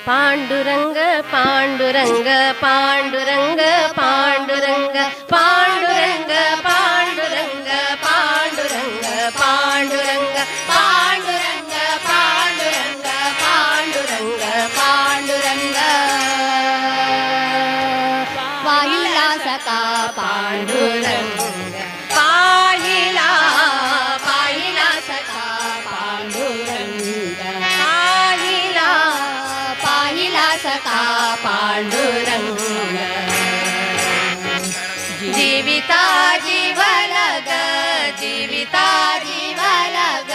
पांडुरंग पांडुरंग पांडुरंग पांडुरंग पांडुरंग पांडुरंग पांडुरंग पांडुरंग पांडुरंग पांडुरंग पांडुरंग पांडुरंग पाहिला सखा पांडुरंग पाहिला पाहिला सखा पांडुरंग पाहिला पाहिला सखा पांडुरंग जीविता जीवलग जीविता जीवलग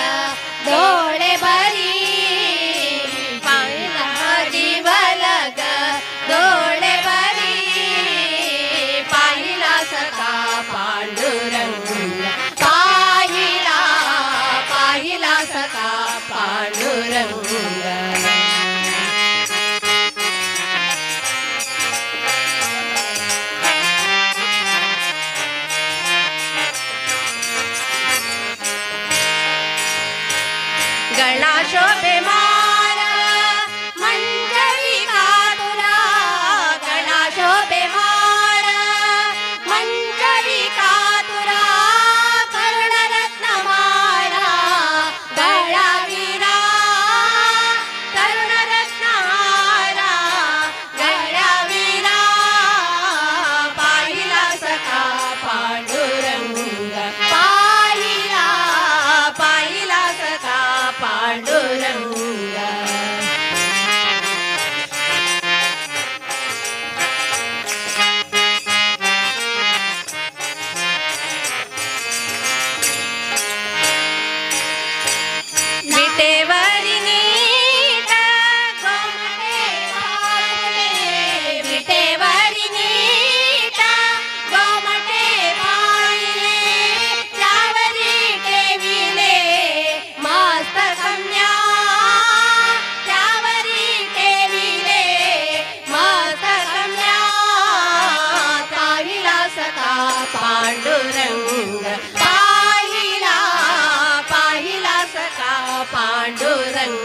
डोळे भरी पाहिला जीवलग डोळे भरी पाहिला सखा पांडुरंग पाहिला पाहिला सखा पांडुरंग गळा शोभे माळा मंजरी कातुरा गळा शोभे माळा मंजरी कातुरा करुणरत्न माळा गळाविरा करुणरत्न हारा गळाविरा पाहिला सखा पांडुरंग पाहिला पाहिला सखा पांडुरंग विटेवरी नीट गोमटे पाळले विटेवरी नीट गोमटे पाळले त्यावरी ठेविले मस्त कन्या त्यावरी ठेविले मस्त कन्या पाहिला सखा पांडुरंग पाहिला पाहिला सखा पांडुरंग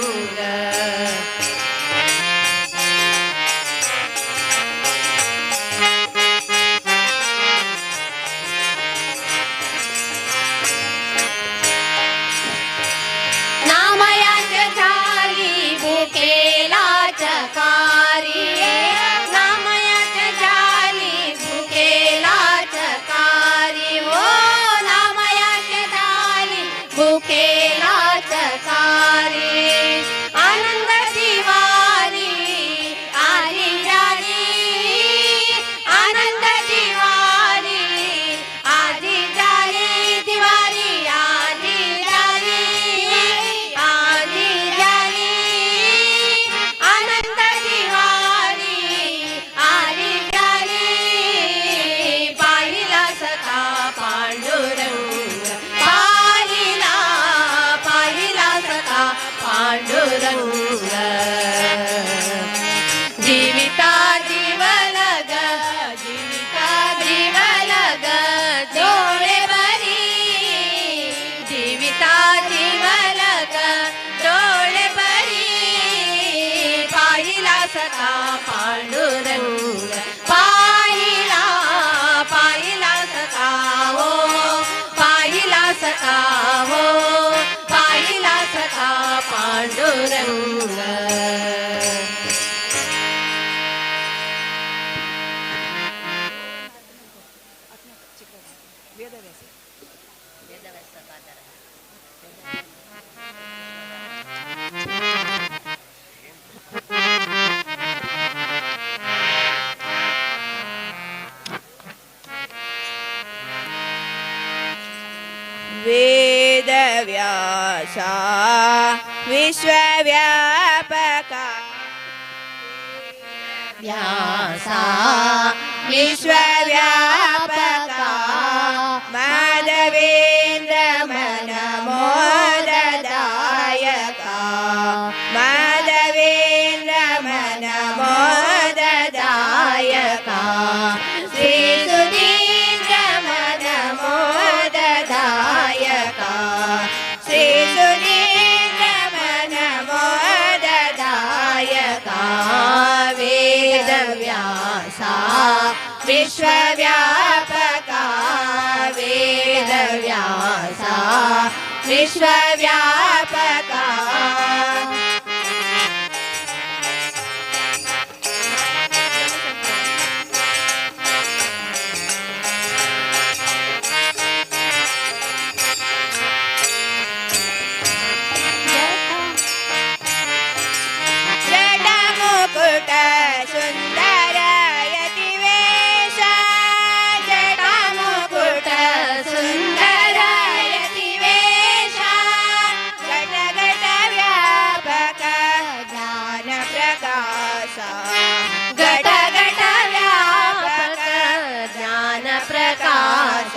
नामयाच्या झाली भुकेला चकारी नामयाच्या झाली भुकेला चकारी हो नामयाच्या झाली भुकेला चकारी आनंदाची वारी आली झाली आनंदाची वारी आली झाली दिवारी आली झाली आली झाली आनंदाची वारी आली झाली पाहिला सखा पांडुरंग पाहिला पाहिला सखा पांडुरंग जीविता जीवलग जीविता जीवलग डोळे भरी जीविता जीवलग डोळे भरी पाहिला सखा पांडुरंग पाहिला पाहिला सखा हो पाहिला सखा हो पाहिला सखा पांडुरंग वेदव्यासा विश्वव्यापका व्यासा विश्वव्यापका माधवेन्द्र मनमोददायका माधवेन्द्र मनमोददायका श्रीसुधीन्द्र मनमोददायका श्रीसुधीन्द्र मनमोददायका विश्वव्यापका वेदव्यासा विश्वव्यापका जटामुकुट सुन्दर यतिवेश जटामुकुट सुन्दर यतिवेश घट घट व्यापक ज्ञान प्रकाश घट घट व्यापक ज्ञान प्रकाश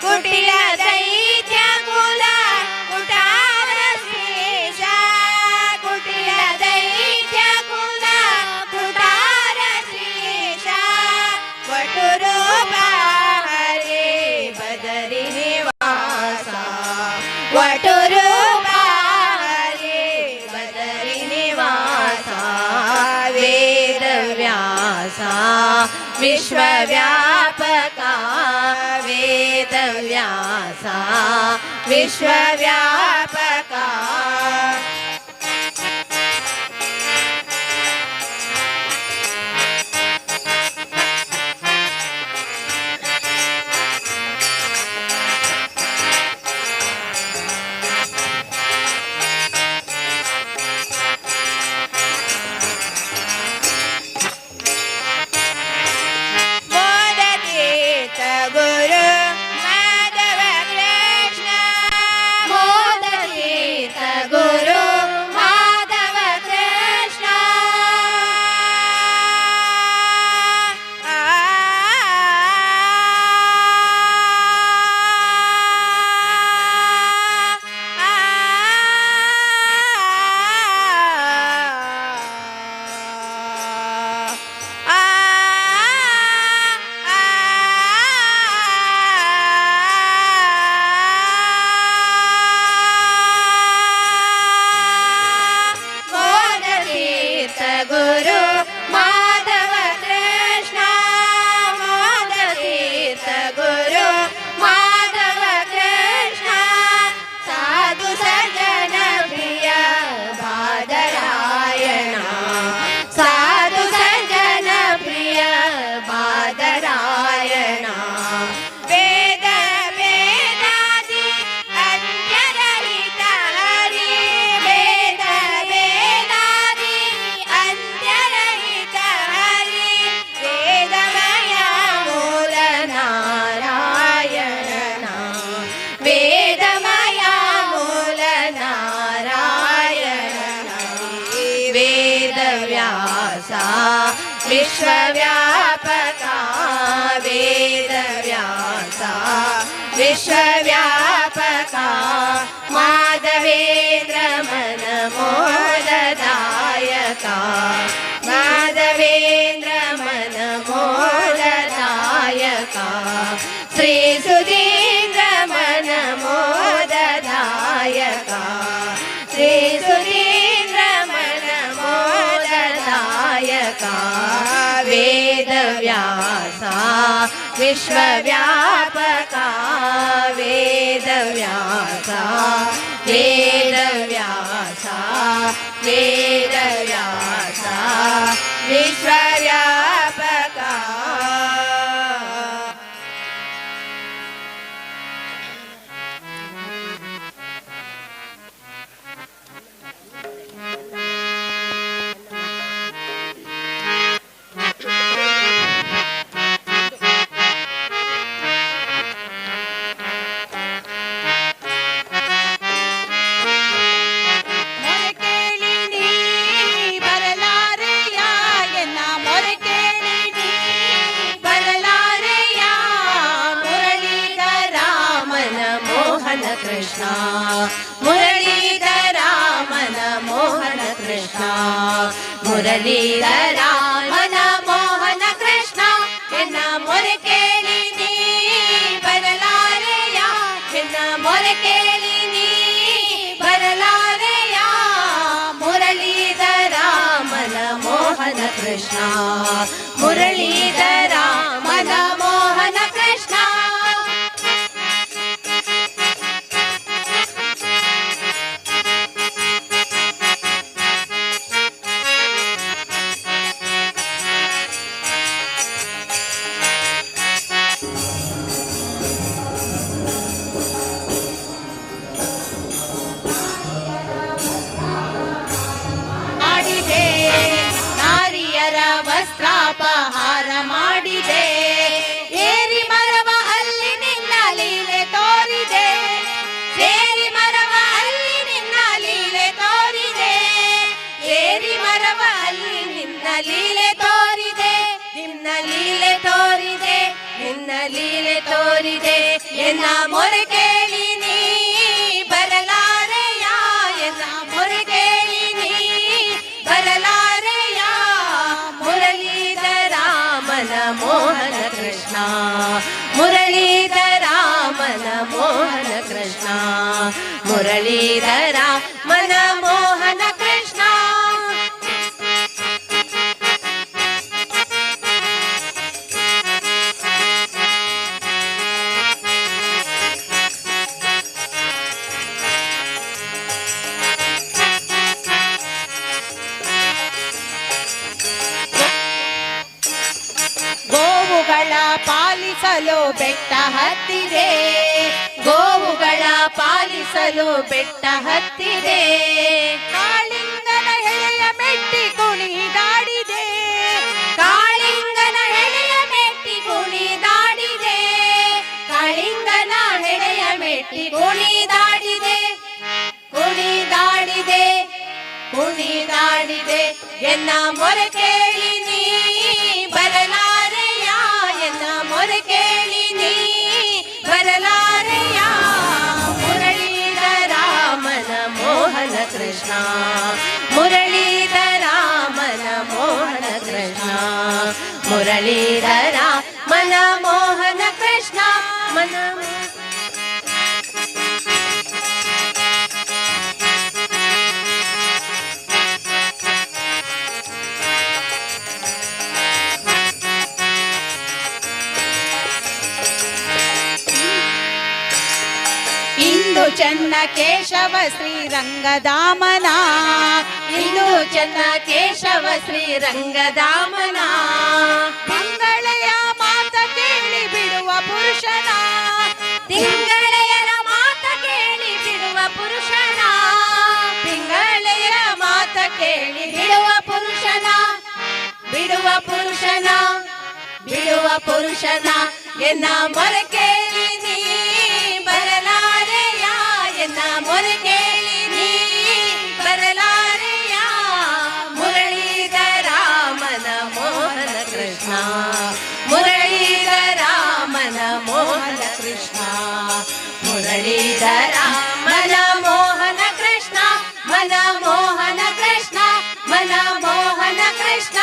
कुटिल दैत्य कुल कुटार शेष कुटिल दैत्य कुल कुटार शेष वटुरूप हरे बदरी निवास वटुरूप हरे बदरी निवास वेदव्यासा विश्वव्यापका वेदव्यासा विश्वव्यापका मोदतीर्थ गुरु माधव कृष्ण मोदतीर्थ गुरु माधव कृष्ण मोदतीर्थ गुरु माधव कृष्ण मोदतीर्थ गुरु माधव कृष्ण साधु सज्जन प्रिय बादरायण साधु सज्जन प्रिय बादरायण वेद वेदादि अन्यरहित हरि वेद वेदादि अन्यरहित हरि वेदमय मूल नारायण वेदमय मूल नारायण वेदव्यासा विश्वव्यापका वेदव्यासा विश्वव्यापका माधवेन्द्र मन मोददायका माधवेन्द्र मन मोददायका श्री सुधीन्द्र मन मोददायका श्री सुधीन्द्र मन मोददायका वेदव्यासा विश्वव्यापका वेदव्यासा वेदव्यासा वेदव्यासा विश्वव्यापका कृष्ण मुरलीधर मन मोहन कृष्ण मुरलीधर मन मोहन कृष्ण ಎನ್ನ ಮೊರೆ ಕೇಳಿ ನೀ ಬರಲಾರೆಯ ಎನ್ನ ಮೊರೆ ಕೇಳಿ ನೀ ಬರಲಾರೆಯ ಮುರಳೀಧರ ಮನ ಮೋಹನ ಕೃಷ್ಣ ಮುರಳೀಧರ ನಿನ್ನ ಲೀಲೆ ತೋರಿದೆ ಎನ್ನ ಮೊರೆ ಕೇಳಿ ನೀ ಬರಲಾರೆಯ ಎನ್ನ ಮೊರೆ ಕೇಳಿ ನೀ ಬರಲಾರೆಯ ಮುರಳೀಧರ ಮನ ಮೋಹನ ಕೃಷ್ಣ ಮುರಳೀಧರ ಮನ ಮೋಹನ ಕೃಷ್ಣ ಮುರಳೀಧರ ಮನ ಮೋಹನ ಕೃಷ್ಣ ಗೋವುಗಳ ಪಾಲಿಸಲು ಬೆಟ್ಟ ಹತ್ತಿದೆ, ಗೋವುಗಳ ಪಾಲಿಸಲು ಬೆಟ್ಟ ಹತ್ತಿದೆ, ಕಾಳಿಂಗನ ಎಳೆಯ ಮೆಟ್ಟಿ ಕುಣಿದಾಡಿದೆ, ಕಾಳಿಂಗನ ಹೆಡೆಯ ಮೆಟ್ಟಿ ಕುಣಿದಾಡಿದೆ, ಕಾಳಿಂಗನ ಹೆಡೆಯ ಮೆಟ್ಟಿ ಕುಣಿದಾಡಿದೆ, ಕುಣಿದಾಡಿದೆ, ಕುಣಿದಾಡಿದೆ ಎನ್ನ ಮೊರೆ ಕೇಳಿ ನೀ ಬರಲಾರೆಯ ಎನ್ನ ಮೊರೆ ಕೇಳಿ ನೀ ಬರಲಾರೆಯ ಮುರಳೀಧರ ಮನ ಮೋಹನ ಕೃಷ್ಣ ಮುರಳೀಧರ ಮನ ಮೋಹನ ಕೃಷ್ಣ ಮುರಳೀಧರ ಮನ ಮೋಹನ ಕೃಷ್ಣ ಮನ ಇಂದು ಚನ್ನ ಕೇಶವ ಶ್ರೀರಂಗಧಾಮನ, ಇಂದು ಚನ್ನ ಕೇಶವ ಶ್ರೀರಂಗಧಾಮನ, ತಿಂಗಳೆಯ ಮಾತ ಕೇಳಿ ಬಿಡುವ ಪುರುಷನ, ತಿಂಗಳೆಯರ ಮಾತ ಕೇಳಿ ಬಿಡುವ ಪುರುಷನ, ತಿಂಗಳೆಯರ ಮಾತ ಕೇಳಿ ಬಿಡುವ ಪುರುಷನ, ಬಿಡುವ ಪುರುಷನ, ಬಿಡುವ ಪುರುಷನ ಎನ್ನ ಮೊರೆ ಕೇಳಿ ನೀ ಬರಲಾರೆಯ ಎನ್ನ ಮೊರೆ ಕೇಳಿ ನೀ ಬರಲಾರೆಯ ಮುರಳೀಧರ ಮನ ಮೋಹನ ಕೃಷ್ಣ ಮುರಳೀಧರ ಮನ ಮೋಹನ ಕೃಷ್ಣ ಮುರಳೀಧರ ಮನ ಮೋಹನ ಕೃಷ್ಣ ಮನ ಮೋಹನ ಕೃಷ್ಣ ಮನ ಮೋಹನ ಕೃಷ್ಣ.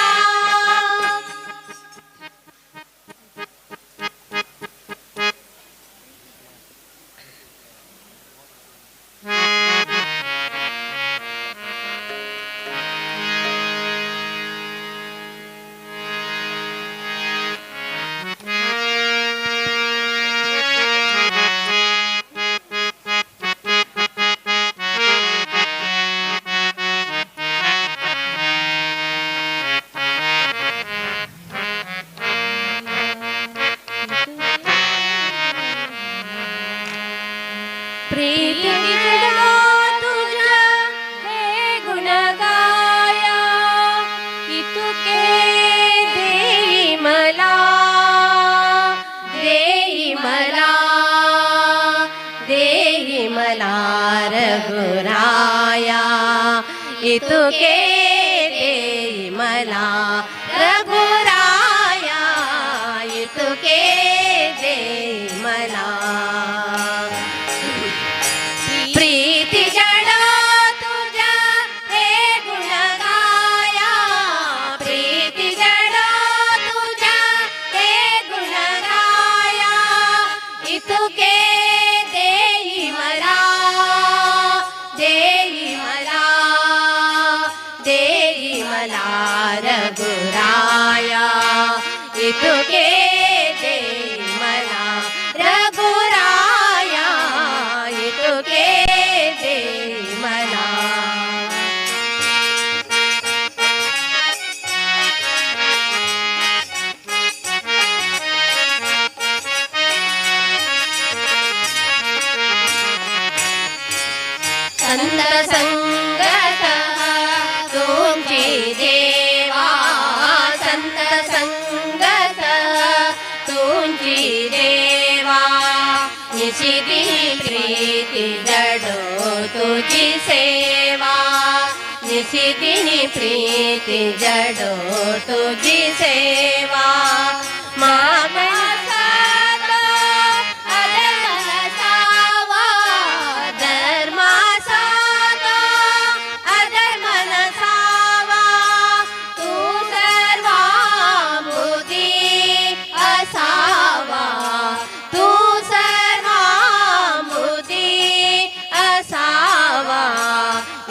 प्रीति निजड़ा तुझा है गुण गाया इतुके देई मला रघुराया इतुके देई मला रघुराया इतुके देई मला प्रीति जड़ा तुझा हे गुण गाया प्रीति जड़ा तुझा हे गुण गाया इतुके देई मला रघुराया इतुके देई मला रघुराया इतुके देई मला. संत संगत तुमची देवा संत संगत तुमची देवा निशिदी प्रीति जडो तुझी सेवा निशिदी प्रीति जडो तुझी सेवा मागणा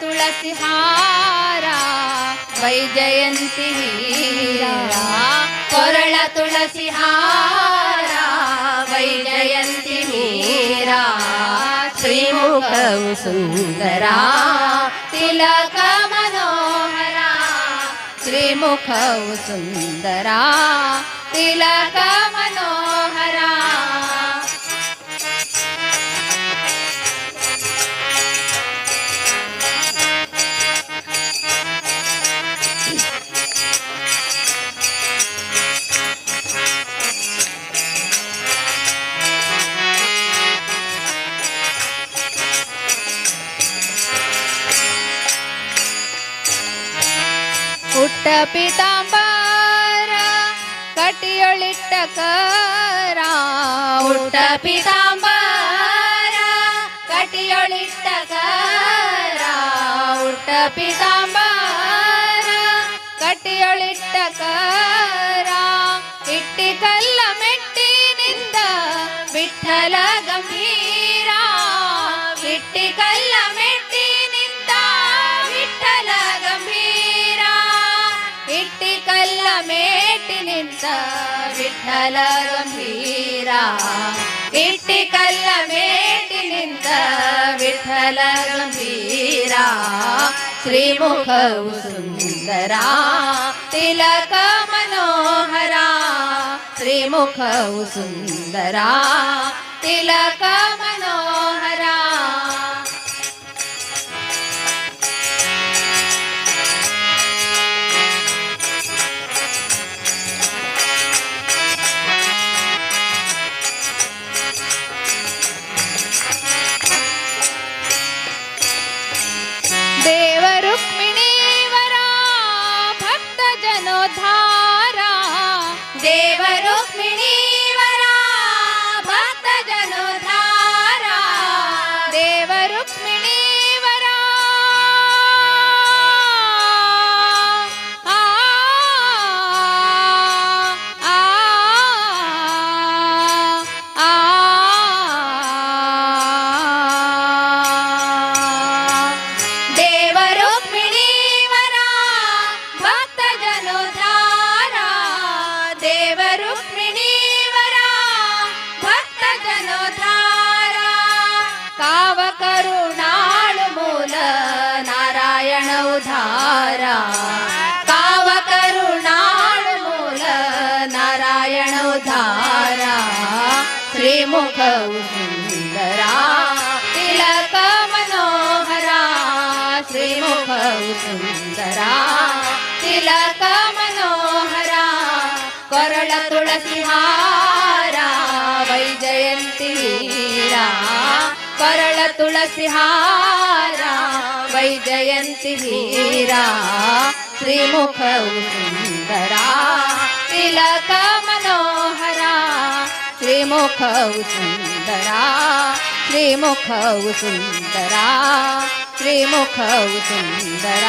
ತುಳಸಿ ಹಾರ ವೈಜಯಂತಿ ವೀರ ಕೊರಳ ತುಳಸಿ ಹಾರ ವೈಜಯಂತಿ ವೀರ ಶ್ರೀಮುಖವು ಸುಂದರ ತಿಲಕ ಮನೋಹರ ಶ್ರೀಮುಖವು ಸುಂದರ ತಿಲಕ ಮನೋಹರ ಪುಟ್ಟ ಪೀತಾಂಬರ ಕಟಿಯೊಳಿಟ್ಟ ಕರ ಪುಟ್ಟ ಪೀತಾಂಬರ ಕಟಿಯೊಳಿಟ್ಟ ಕರ ಪುಟ್ಟ ಪೀತಾಂಬರ ಕಟಿಯೊಳಿಟ್ಟ ಕರ ಇಟ್ಟಿ ಕಲ್ಲ ಮೆಟ್ಟಿನಿಂದ ವಿಠಲ ಗಂಭೀರ ಇಟ್ಟಿ ಕಲ್ಲ ಮೆಟ್ಟಿನಿಂದ ವಿಠಲ ಗಂಭೀರ ಇಟ್ಟಿ ಕಲ್ಲ ಮೇಟಿನಿಂದ ವಿಠಲ ಗಂಭೀರ ಇಟ್ಟಿ ಕಲ್ಲ ಮೇಟಿನಿಂದ ವಿಠಲ ಗಂಭೀರ ಶ್ರೀಮುಖವು ಸುಂದರ ತಿಲಕ ಮನೋಹರ ಶ್ರೀಮುಖವು ಸುಂದರ ತಿಲಕ ಮನೋಹರ ದೇವ ರುಕ್ಮಿಣೀವರ ಭಕ್ತ ಜನೋದ್ಧಾರ ದೇವ ರುಕ್ಮಿಣೀವರ ಭಕ್ತ ಜನೋದ್ಧಾರ ದೇವ ರುಕ್ಮಿಣೀವರ ಆ ಆ ಆ ದೇವ ರುಕ್ಮಿಣೀವರ ಭಕ್ತ ಜನೋದ್ಧಾರ ದೇವ ರುಕ್ಮಿಣೀವರ ಭಕ್ತ ಜನೋದ್ಧಾರ ಕಾವ ಕರುಣಾಳು ಮೂಲ ನಾರಾಯಣ ಉದ್ಧಾರ ಕಾವ ಕರುಣಾಳು ಮೂಲ ನಾರಾಯಣ ಉದ್ಧಾರ ಶ್ರೀಮುಖವು ಸುಂದರ ತಿಲಕ ಮನೋಹರ ಶ್ರೀಮುಖವು ಸುಂದರ ತಿಲಕ ಮನೋಹರ ಕೊರಳ ತುಳಸಿ ಹಾರ ವೈಜಯಂತಿ ವೀರ ಕೊರಳ ತುಳಸಿ ಹಾರ ವೈಜಯಂತಿ ವೀರ ಶ್ರೀಮುಖವು ಸುಂದರ ತಿಲಕ ಮನೋಹರ ಶ್ರೀಮುಖವು ಸುಂದರ ಶ್ರೀಮುಖವು ಸುಂದರ ಶ್ರೀಮುಖವು ಸುಂದರ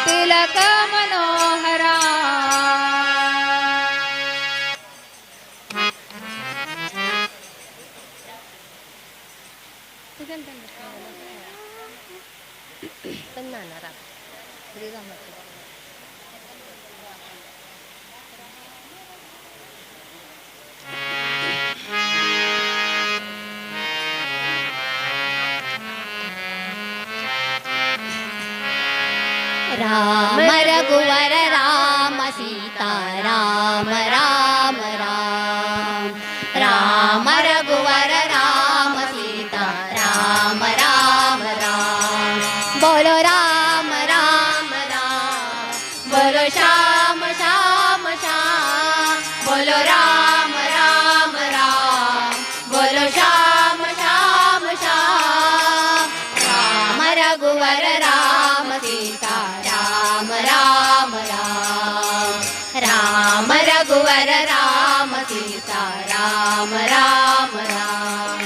ತಿಲಕ ಮನೋಹರ ರಾಮ ರಘುವರ ರಾಮ ಸೀತಾ ರಾಮ ರಾಮ ರಾಮ ರಾಮ ರಘುವರ ರಾಮ ಸೀತಾ ರಾಮ ರಾಮ ರಾಮ बोलो राम राम राम बोलो श्याम श्याम श्याम बोलो राम राम राम बोलो श्याम श्याम श्याम राम रघुवर राम सीता राम राम राम राम रघुवर राम सीता राम राम राम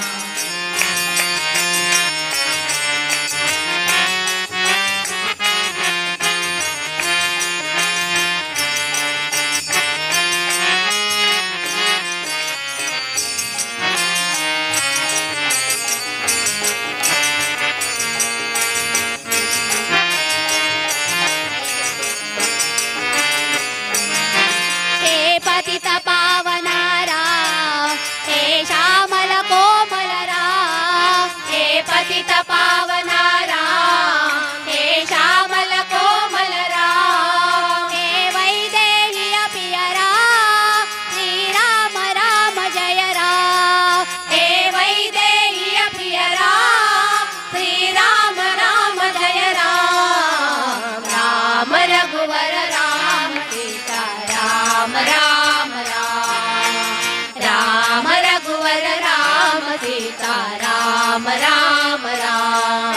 पतित पावन राम, हे श्यामल कोमल राम, हे वैदेहिय प्रिय राम, श्री राम राम जय राम, हे वैदेहिय प्रिय राम, श्री राम राम जय राम, राम रघुवर राम सीता राम राम राम, राम रघुवर राम सीता राम राम राम।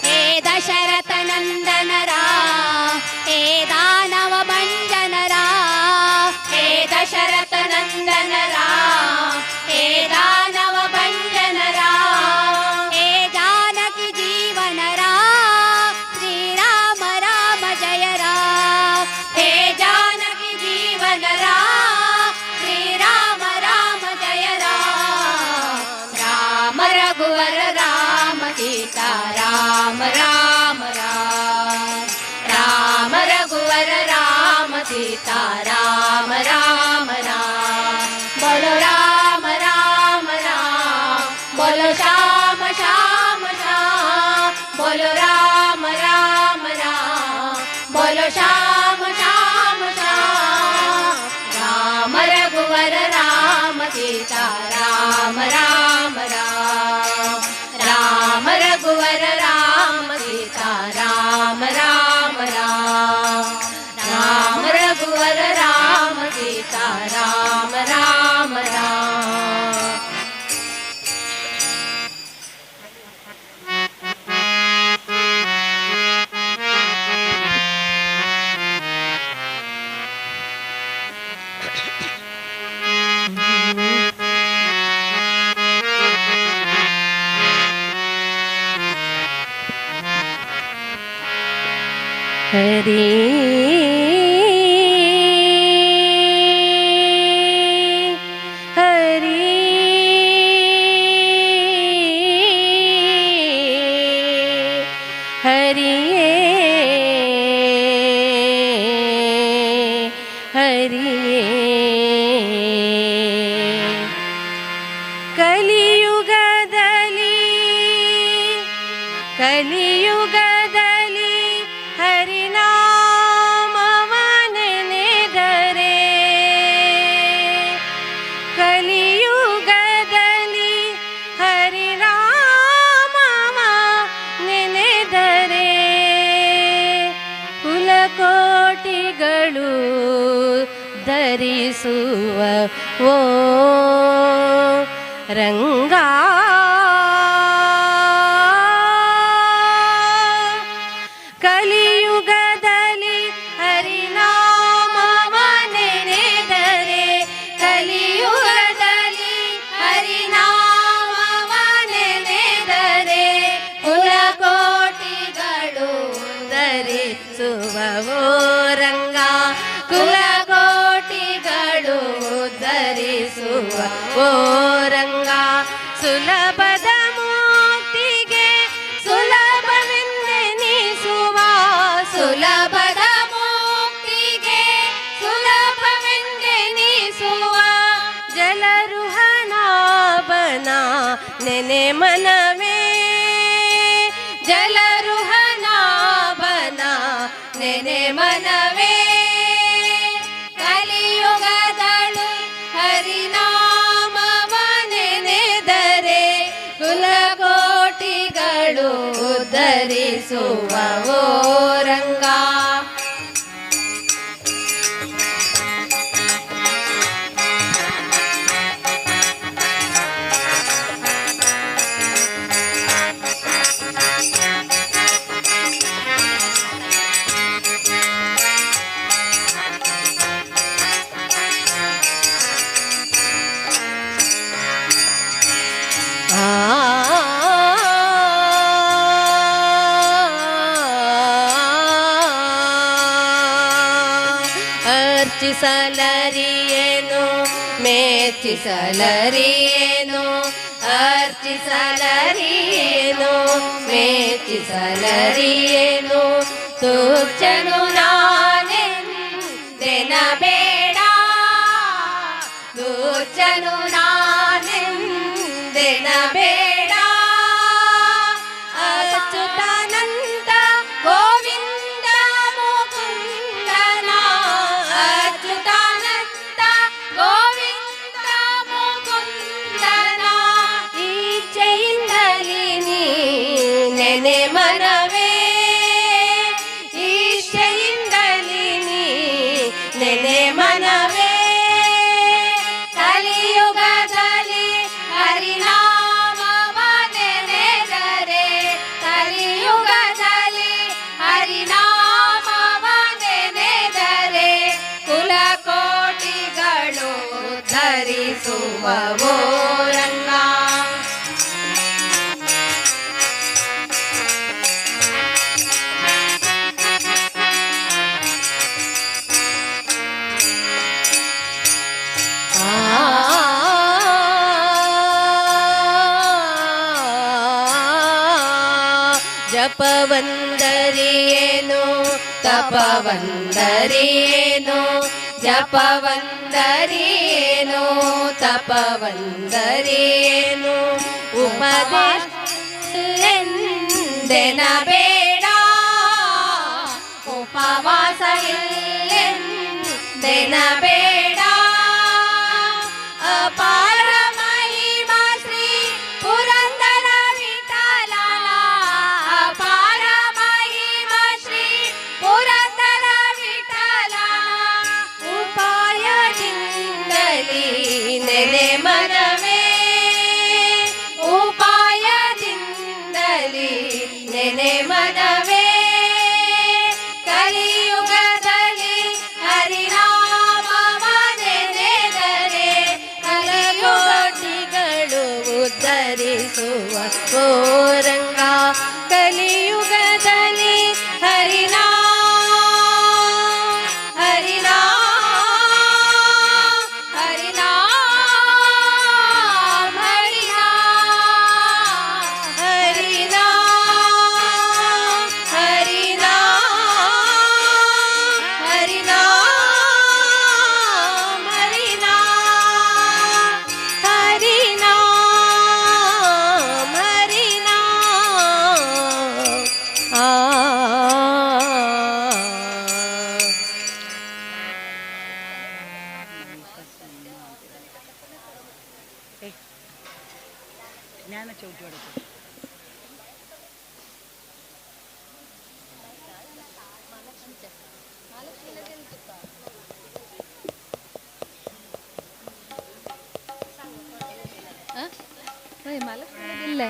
हे दशरथ नंदन राम, हे दानव भंजन राम, हे दशरथ नंदन राम, हे दानव भंजन राम, हे जानकी जीवन राम, श्री राम राम जय राम, हे जानकी जीवन राम, श्री राम राम जय राम, राम रघुवर राम सीता राम राम राम, राम रघुवर राम सीता राम राम राम। बोलो राम राम राम, बोलो श्याम श्याम श्याम, बोलो राम राम राम, बोलो श्याम श्याम श्याम, राम रघुवर राम सीता राम राम राम, राम रघुवर राम सीता राम राम राम, राम रघुवर राम सीता राम राम राम। हरे हरे हरे हरे कलियुगದಲ್ಲಿ ಕಲಿಯುಗದಲ್ಲಿ ಹರಿನಾಮವ ನೆನೆದರೆ ಕಲಿಯುಗದಲ್ಲಿ ಹರಿನಾಮವ ನೆನೆದರೆ ಕುಲಕೋಟಿಗಳು ಧರಿಸುವ ಓ ರಂಗ ಕಲಿಯುಗದಲ್ಲಿ ಹರಿನಾಮವ ನೆನೆದರೆ ಕಲಿಯುಗದಲ್ಲಿ ಹರಿನಾಮವ ನೆನೆದರೆ ಕುಲಕೋಟಿಗಳು ಧರಿಸುವವೋ ರಂಗ ಕುಲಕೋಟಿಗಳು ಧರಿಸುವ ಓ ರಂಗ ಸುಲಭದ ಮುಕ್ತಿಗೆ ಸುಲಭವೆಂದೆನಿಸುವ ಸುಲಭದ ಮುಕ್ತಿಗೆ ಸುಲಭವೆಂದೆನಿಸುವ ಜಲರುಹನಾಭನ ನೆನೆ ಮನವೇ ಜಲರುಹನಾಭನ ನೆನೆ ಮನವೇ ಕಲಿಯುಗದಳು ಹರಿನಾಮವ ನೆನೆದರೆ ಕುಲಕೋಟಿಗಳು ಧರಿಸುವ ಓ ರಂಗ ಅರ್ಚಿಸಲರಿಯೇನು ಮೆಚ್ಚಿಸಲರಿಯೇನು ಅರ್ಚಿಸಲರಿಯೇನು ಮೆಚ್ಚಿಸಲರಿಯೇನು ತುಚ್ಚನು ನಾನೆಂದೆನ ಬೇಡ ತುಚ್ಚನು ನಾನೆಂದೆನ ಬೇಡ ಅಚ್ಯುತಾನಂದ ಗೋವಿಂದ ಮುಕುಂದನ ಅಚ್ಯುತಾನಂದ ಗೋವಿಂದ ಮುಕುಂದನ ಈಚೆಯಿಂದಲಿ ನೀ ನೆನೆ ಮನವೇ ಈಚೆಯಿಂದಲಿ ನೀ ನೆನೆ ಮನವೇ ಕಲಿಯುಗದಲ್ಲಿ ಹರಿನಾಮವ ನೆನೆದರೆ ಕಲಿಯುಗದಲ್ಲಿ ಹರಿನಾಮವ ನೆನೆದರೆ ಕುಲಕೋಟಿಗಳು ಧರಿಸುವವೋ ರಂಗ ಜಪವಂದರಿಯೇನು ತಪವಂದರಿಯೇನು ಜಪವಂದರಿಯೇನು ತಪವಂದರಿಯೇನು ಉಪದೇಶೆಂದೆನ ಬೇಡ ಉಪವಾಸ ಇಲ್ಲೆಂದೆನ ಬೇಡ ಅಪಾರ ಮಹಿಮಾ ಶ್ರೀ ಪುರಂದರ ವಿಠಲನ ಅಪಾರ ಮಹಿಮಾ ಶ್ರೀ ಪುರಂದರ ವಿಠಲನ ಉಪಾಯದಿಂದಲಿ ನೆನೆ ಮನವೇ ಉಪಾಯದಿಂದಲಿ ನೆನೆ ಮನವೇ ಕಲಿಯುಗದಲ್ಲಿ ಹರಿನಾಮವ ನೆನೆದರೆ ಕಲಿಯೋಟಿಗಳು ಉದ್ಧರಿಸುವ ಗೋರಂಗ ಕಲಿಯುಗದಲ್ಲಿ ಹರಿನಾ ಹರಿನಾ ಹರಿನಾ ಹರಿನಾ ಹರಿನಾ ಹರಿನಾ ಹರಿನಾ ಹರಿನಾ ಹರಿನಾ ಹರಿನಾ ಆ ಜ್ಞಾನ ಚೌಟಿ ಹೊಡೆದು ಇಲ್ಲ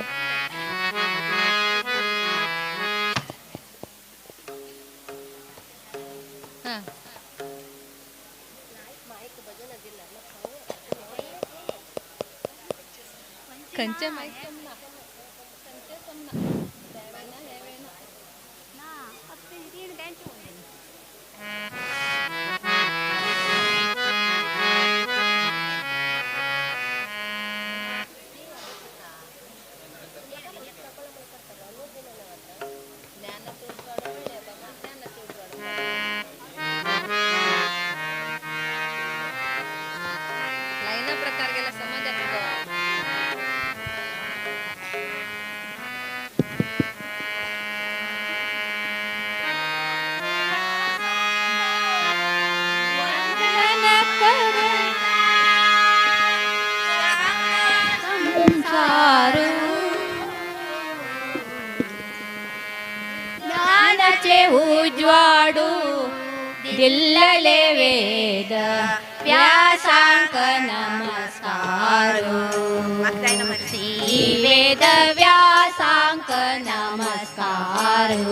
कंचे माइक ಲೈನ ಪ್ರಕಾರಗೆಲ್ಲ ಸಮಾಜ ಜ್ಞಾನಚೆ ಉಜ್ವಾಡು ದಿಲ್ಲಲೆ ವೇದ ವ್ಯಾಸಾಂಕ ನಮಸ್ಕಾರು ಶ್ರೀ ವೇದ ವ್ಯಾಸಾಂಕ ನಮಸ್ಕಾರು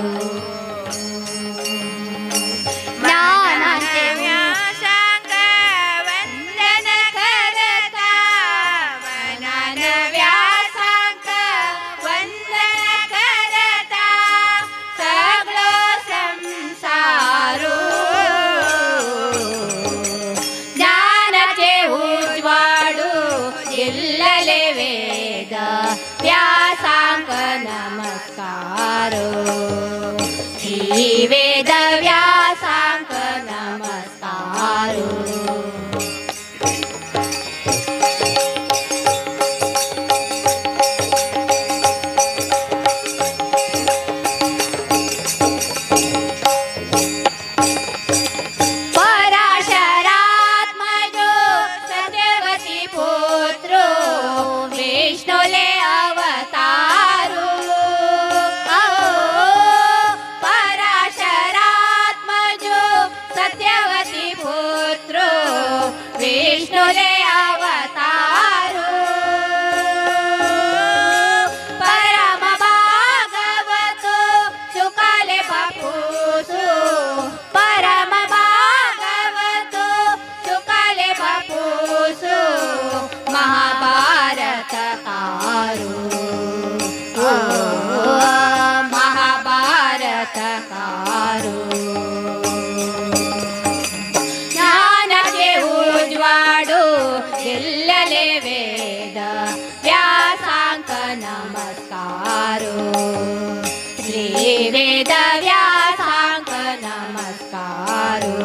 ಜ್ಞಾನಚೆ ವ್ಯಾಸಾಂಕ ವಂದನ ಕರತ ಮನನ ವ್ಯಾಸಾಂಕ ವಂದನ ಕರತ ಸಗ್ಲೋ ಸಂಸಾರು ಜ್ಞಾನಕ್ಕೆ ಉಜ್ವಾಡು ಎಲ್ಲಲೆ ವೇದ वेद व्यासांक नमस्कारो पराशरात्मजो सत्यवती पुत्रो विष्णुले अवतारो पराशरात्मजो सत्यवती पुत्रो विष्णुले अवतारो परम भागवतो शुकाले बापूसु परम भागवतो शुकाले बापूसु महाभारत कारो महाभारत कारो ज्ञानके उज्वाडो दिल्लले वेद व्यासांक नमस्कारो श्री वेद व्यासांक नमस्कारो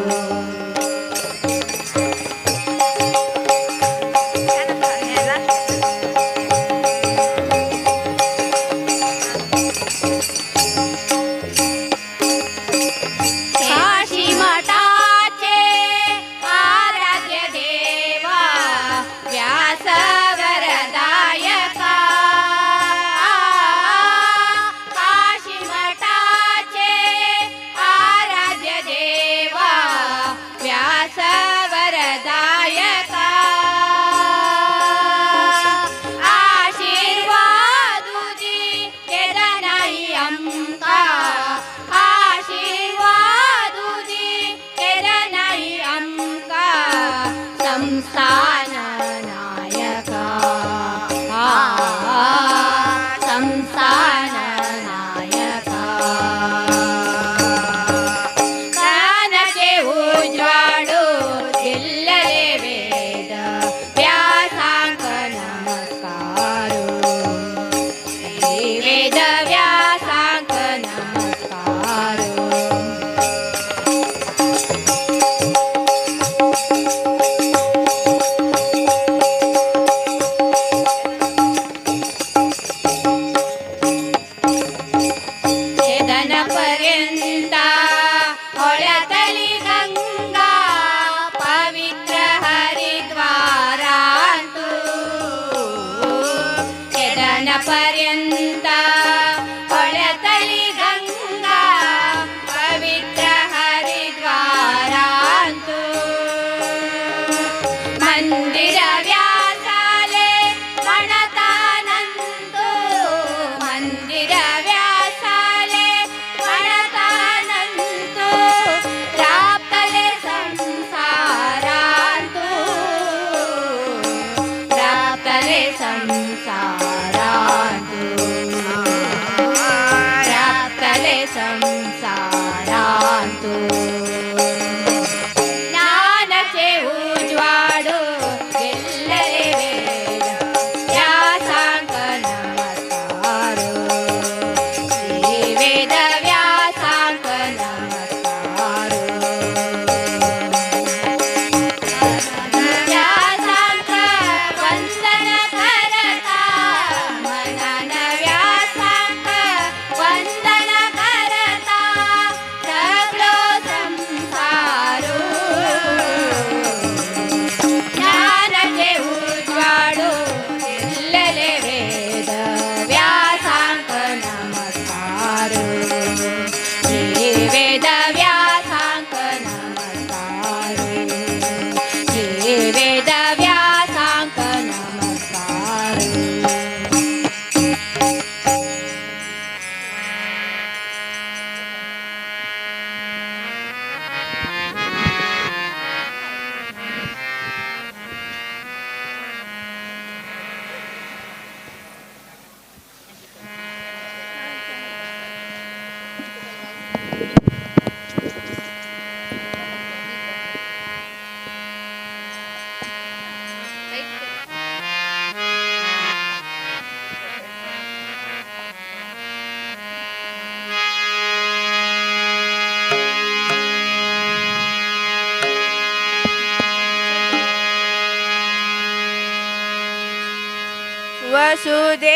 वसुदेवसुतो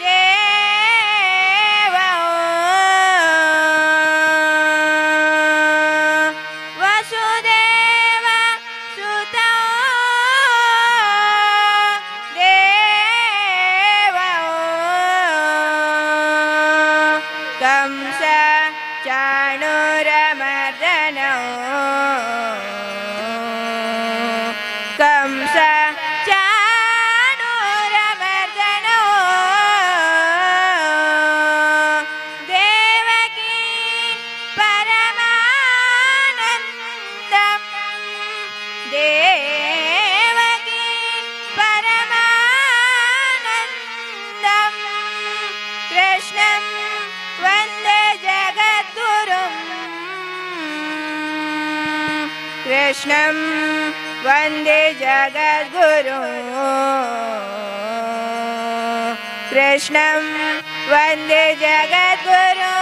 देवो वसुदेवसुतो देवो कंस चाणूरमर्दनो कंस चाणूरमर्दनो देवकी परमानन्दं देवकी परमानन्दं कृष्णं वन्दे जगद्गुरुं कृष्णं वन्दे जगद्गुरुं कृष्णं वन्दे जगद्गुरुं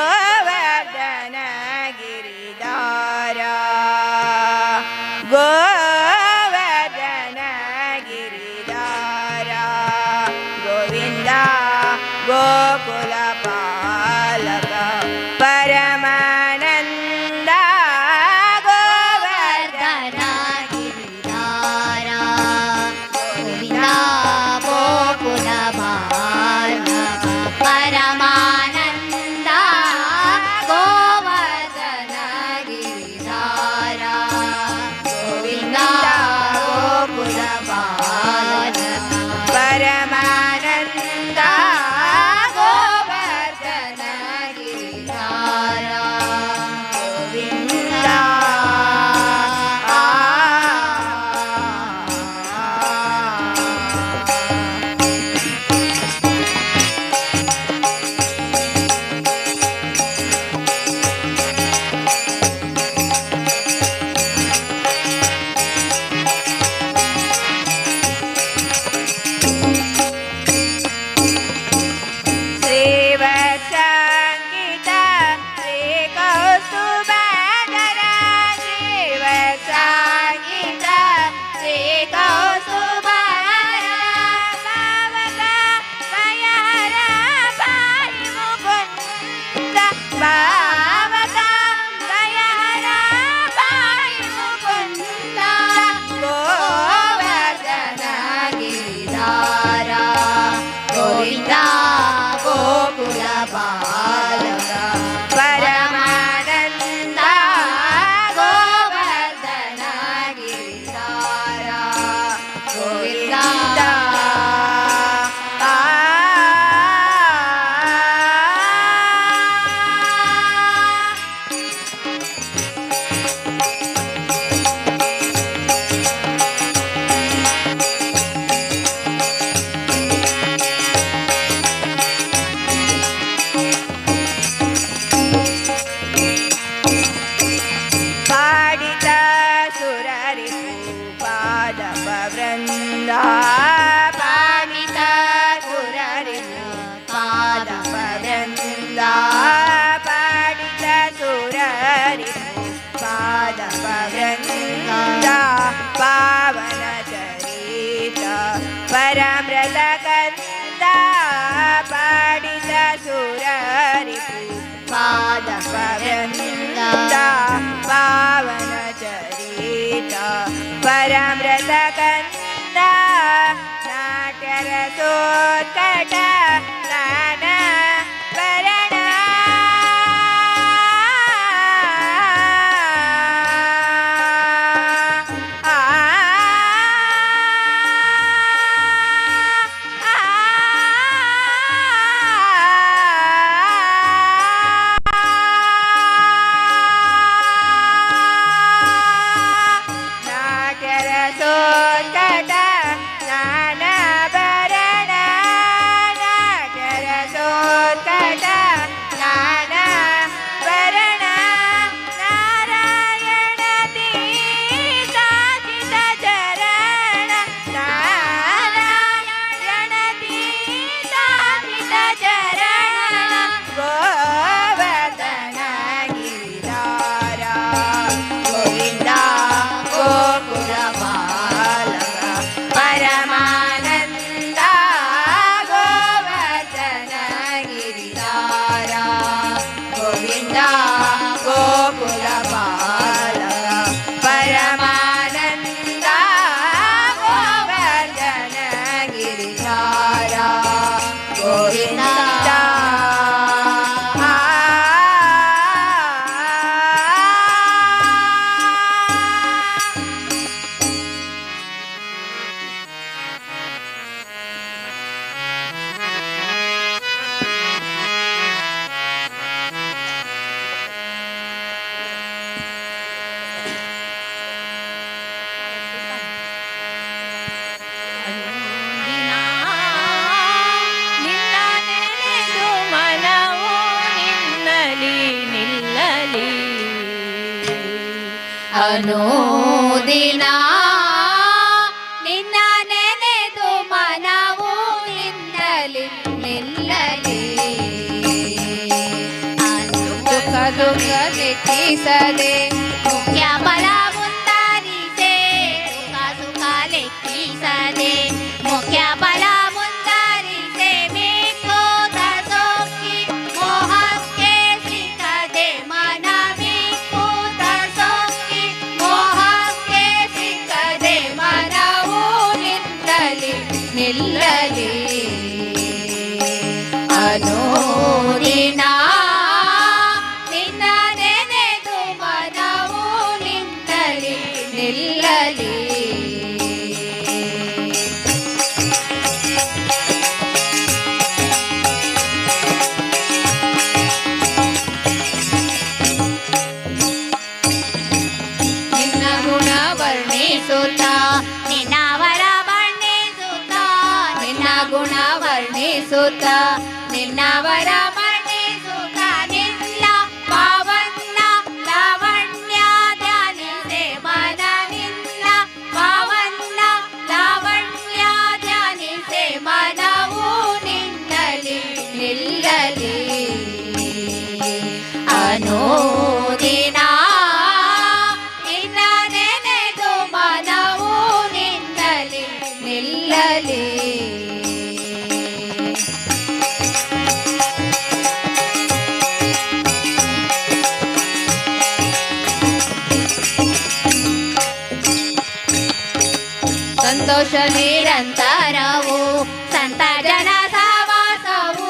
गोवर्धन गिरिधारा गोवर्धन गिरिधारा गोविन्द गोकुलपालक परमानन्द गोवर्धन गिरिधारा गोविन्द गोकुलपालक परमानन्द गोवर्धन गिरिधारा गोविन्द गोकुलपालक परमानन्द गोवर्धन गिरिधारा गोविन्द श्रीवत्सङ्गीता श्रीकौस्तुभधरा श्रीवत्सङ्गीता श्रीकौस्तुभधरा पावका दयारा पाहि मुकुन्द पावका दयारा पाहि मुकुन्द गोवर्धन गिरिधारा गोविन्द गोकुलपालक परमानन्द गोवर्धन गिरिधारा गोविन्द पाडित सुररिपुपादपवृन्दा पाडित सुररिपुपादपवृन्दा पाडित सुररिपुपादपवृन्दा पावनचरित परमृतकन्दा पाडित सुररिपुपादपवृन्दा पावनचरित परमृतकन्दा नाट्यरसोत्कट नाना भरणा नाट्यरसोत्कट नाना भरणा ಅನುದಿನ ನಿನ್ನ ನೆನೆದು ಮನವು ನಿನ್ನಲಿ ನಿಲ್ಲಲಿ ದುಃಖ ದುಃಖ ಲೆಕ್ಕಿಸದೆ ಮುಖ್ಯ ಫಲ ಮುಂದಾರಿಸೆ ಸುಖ ಸುಖ ಲೆಕ್ಕಿಸದೆ ಮುಖ್ಯ ಫಲ ಮುಂದಾರಿಸೆ ಮಿಕ್ಕುದ ಸೋಕಿ ಮೋಹಕ್ಕೆ ಸಿಕ್ಕದೆ ಮನ ಮಿಕ್ಕುದ ಸೋಕಿ ಮೋಹಕ್ಕೆ ಸಿಕ್ಕದೆ ಮನವು ನಿಲ್ಲಲಿ ನಿಲ್ಲಲಿ ಅನುದಿನ ನಿನ್ನ ನೆನೆದು ಮನವು ನಿನ್ನಲಿ ನಿಲ್ಲಲಿ ನಿನ್ನ ಗುಣ ವರ್ಣಿಸುತ್ತ ನಿನ್ನವರ ಬಣ್ಣಿಸುತ್ತ ನಿನ್ನ ಗುಣ ವರ್ಣಿಸುತ್ತ ನಿನ್ನವರ ಬಣ್ಣಿಸುತ್ತ ನಿಲ್ಲ ಪಾವನ್ನ ಲಾವಣ್ಯ ಧ್ಯಾನಿಸೆ ಮನ ನಿಲ್ಲ ಪಾವನ್ನ ಲಾವಣ್ಯ ಧ್ಯಾನಿಸೆ ಮನವು ನಿನ್ನಲಿ ನಿಲ್ಲಲಿ ಅನುದಿನ ನಿನ್ನ ನೆನೆದು ಮನವು ನಿನ್ನಲಿ ನಿಲ್ಲಲಿ ಸಂತೋಷ ನಿರಂತರವು ಸಂತ ಜನ ಸಹವಾಸವು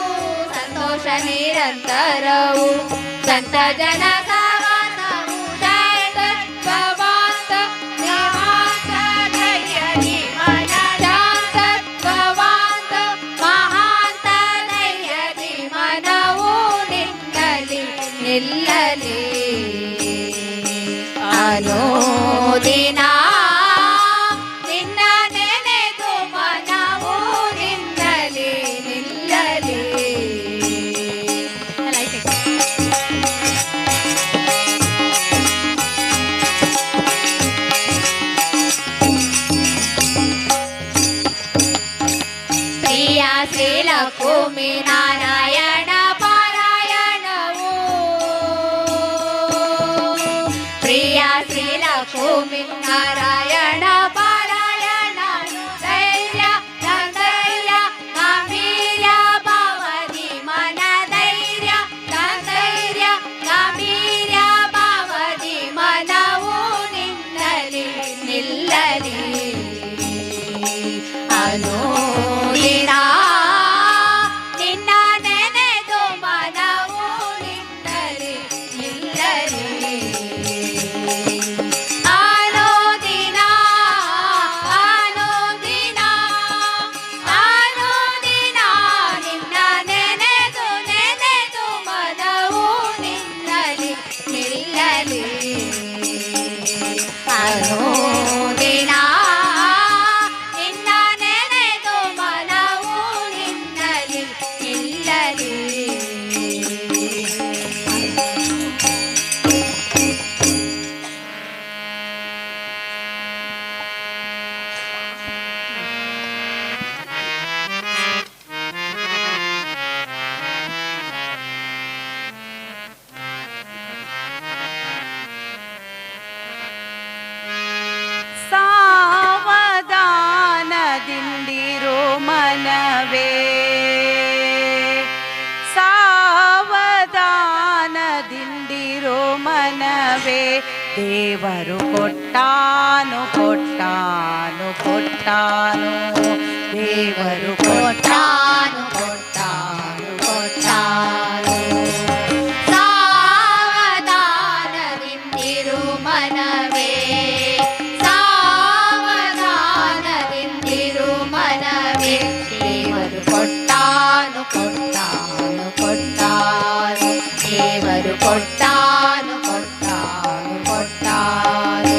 ಸಂತೋಷ ನಿರಂತರವು ಸಂತ ಜನ ಸಹವಾಸವು ಶಾಂತತ್ವವಾಂತ ನಿವಾಂತ ಧೈರ್ಯ ನಿಮನ ಶಾಂತತ್ವವಾಂತ ಮಹಾಂತ ಧೈರ್ಯ ನಿಮನವು ನಿನ್ನಲಿ ನಿಲ್ಲಲಿ ಅನುದಿನ ನಿನ್ನ ನೆನೆದು ಮನವು ನಿನ್ನಲಿ ನಿಲ್ಲಲಿ ಪ್ರಿಯ ಶ್ರೀ ಲಕ್ಷ್ಮೀ ನಾರಾಯಣ ಪಾರಾಯಣವು ಪ್ರಿಯ ಶ್ರೀ ಲಕ್ಷ್ಮೀ ನಾರಾಯಣ ಪಾರಾಯಣ ಧೈರ್ಯ ಧೈರ್ಯ ಗಂಭೀರ್ಯ ಭಾವದಿ ಮನ ಧೈರ್ಯ ಧೈರ್ಯ ಗಂಭೀರ್ಯ ಭಾವದಿ ಮನವು ನಿನ್ನಲಿ ನಿಲ್ಲಲಿ ಅನುದಿನ ನಿನ್ನ ನೆನೆದು ಮನವು ನಿನ್ನಲಿ ನಿಲ್ಲಲಿ ಅನುದಿನ ಅನುದಿನ ಅನುದಿನ ನಿನ್ನ ನೆನೆದು ನೆನೆದು ಮನವು ನಿನ್ನಲಿ ನಿಲ್ಲಲಿ ಅನುದಿನ ನಿನ್ನ ನೆನೆದು ಮನವು ನಿನ್ನಲಿ ನಿಲ್ಲಲಿ ಸಾವಧಾನದಿಂದಿರೋ ಮನವೇ ಸಾವಧಾನದಿಂದಿರೋ ಮನವೇ ದೇವರು ಕೊಟ್ಟಾನು ಕೊಟ್ಟಾನು ಕೊಟ್ಟಾನು ದೇವರು ಕೊಟ್ಟಾನು ಕೊಟ್ಟಾನು ಕೊಟ್ಟಾನು ಸಾವಧಾನದಿಂದಿರು ಮನವೇ ಸಾವಧಾನದಿಂದಿರು ಮನವೇ ದೇವರು ಕೊಟ್ಟಾನು ಕೊಟ್ಟಾನು ಕೊಟ್ಟಾನು ದೇವರು ಕೊಟ್ಟಾನು ಕೊಟ್ಟಾನು ಕೊಟ್ಟಾನು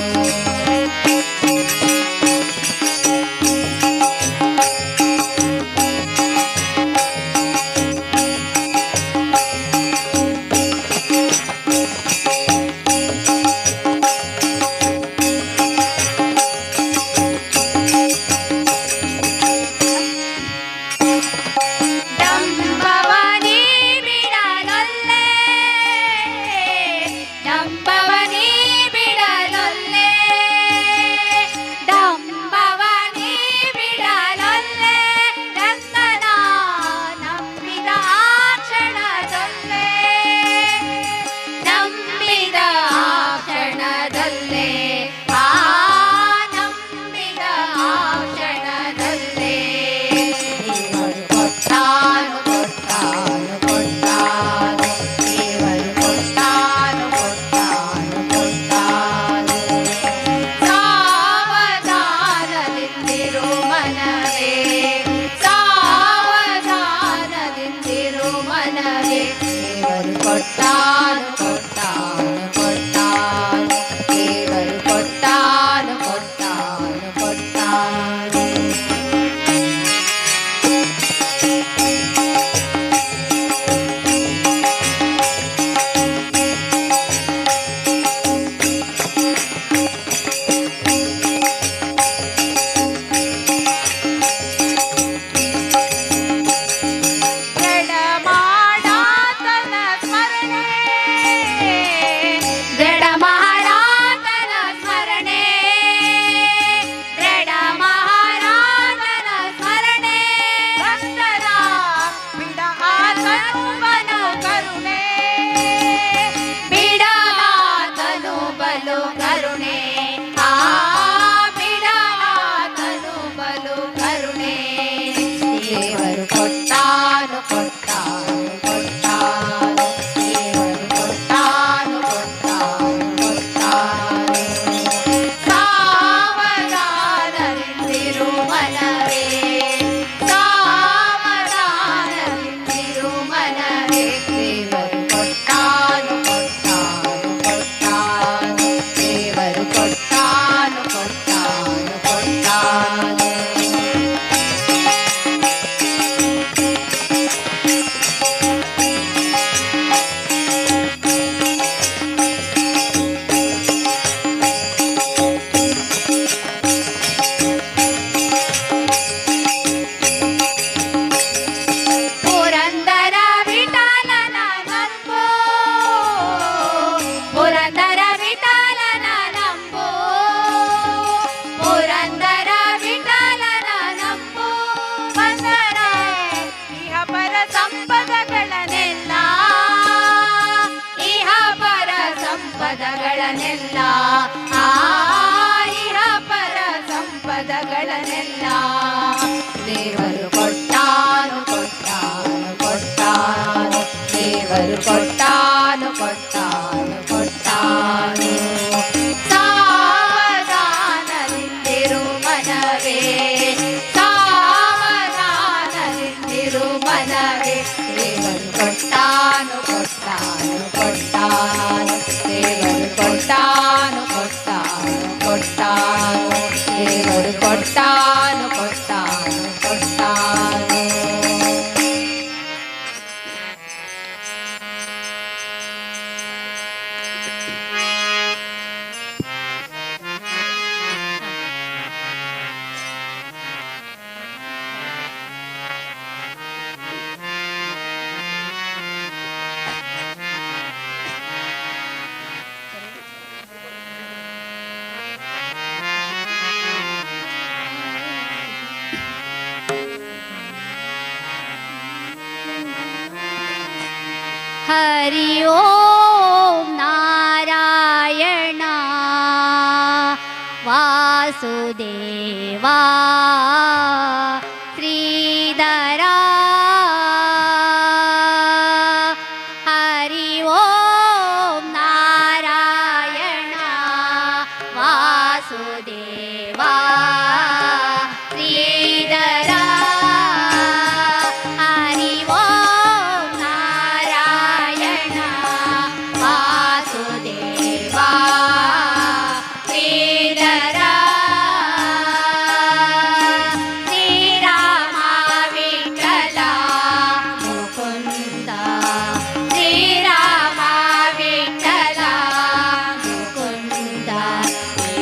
ಎಲ್ಲ ದೇವರು ಕೊಟ್ಟಾನು ಕೊಟ್ಟಾನು ಕೊಟ್ಟಾನು ದೇವರು ಕೊಟ್ಟಾನು ಕೊಟ್ಟಾನು ಕೊಟ್ಟಾನು ಸಾವಧಾನದಿಂದಿರು ಮನವೇ ಸಾವಧಾನದಿಂದಿರು ಮನವೇ ದೇವರು ಕೊಟ್ಟಾನು ಕೊಟ್ಟಾನು ಕೊಟ್ಟಾನು ದೇವರು ಕೊಟ್ಟಾನು ಕೊಟ್ಟಾನು ಕೊಟ್ಟಾನು ದೇವರು ಕೊಟ್ಟಾನು ಕೊಟ್ಟಾನು ಕೊಟ್ಟಾನು हरि ओम नारायण वासुदेवा श्रीधरा हरि ओम नारायण वासुदेवा श्रीधरा हरि ओम नारायण वासुदेवा श्रीधरा श्रीराम विठ्ठल मुकुंद श्रीराम विठ्ठल मुकुंद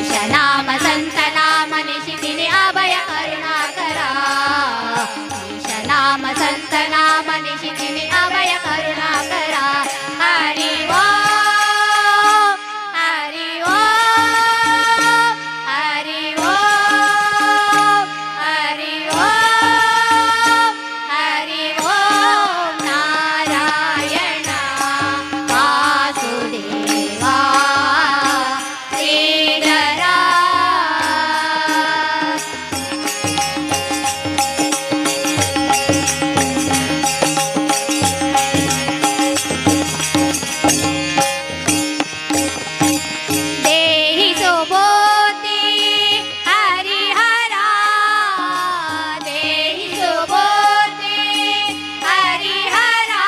ईशनाम संतनाम निशिदिनि अभय करुणाकरा ईशनाम संतनाम निशिदिनि अभय करुणाकरा हरि ओम हरि ओम हरि ओम हरि ओम हरि ओम नारायण वासुदेवा श्रीधरा देहि सुबोधि हरिहरा देहि सुबोधि हरिहरा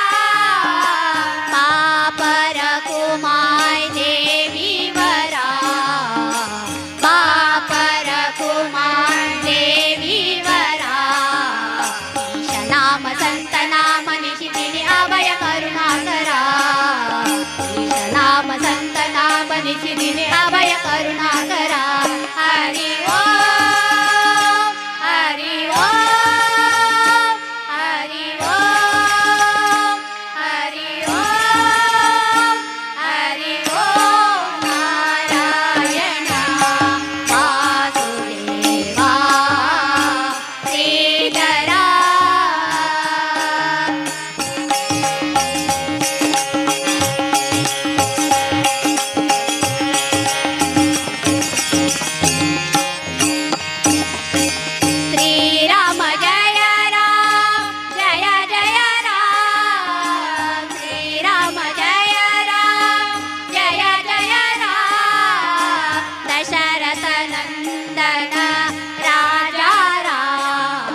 पापर कुमाय देवी वरा पापर कुमाय देवी वरा ईशनाम संतनाम निशिदिनि अभय करुणाकरा ईशनाम संतनाम निशिदिनि अभय करुणाकरा हरि ओम हरि ओम हरि ओम हरि ओम हरि ओम नारायण वासुदेवा श्रीधरा श्रीराम जय राम जय जय राम श्रीराम जय राम जय जय राम दशरथ नंदन राजा राम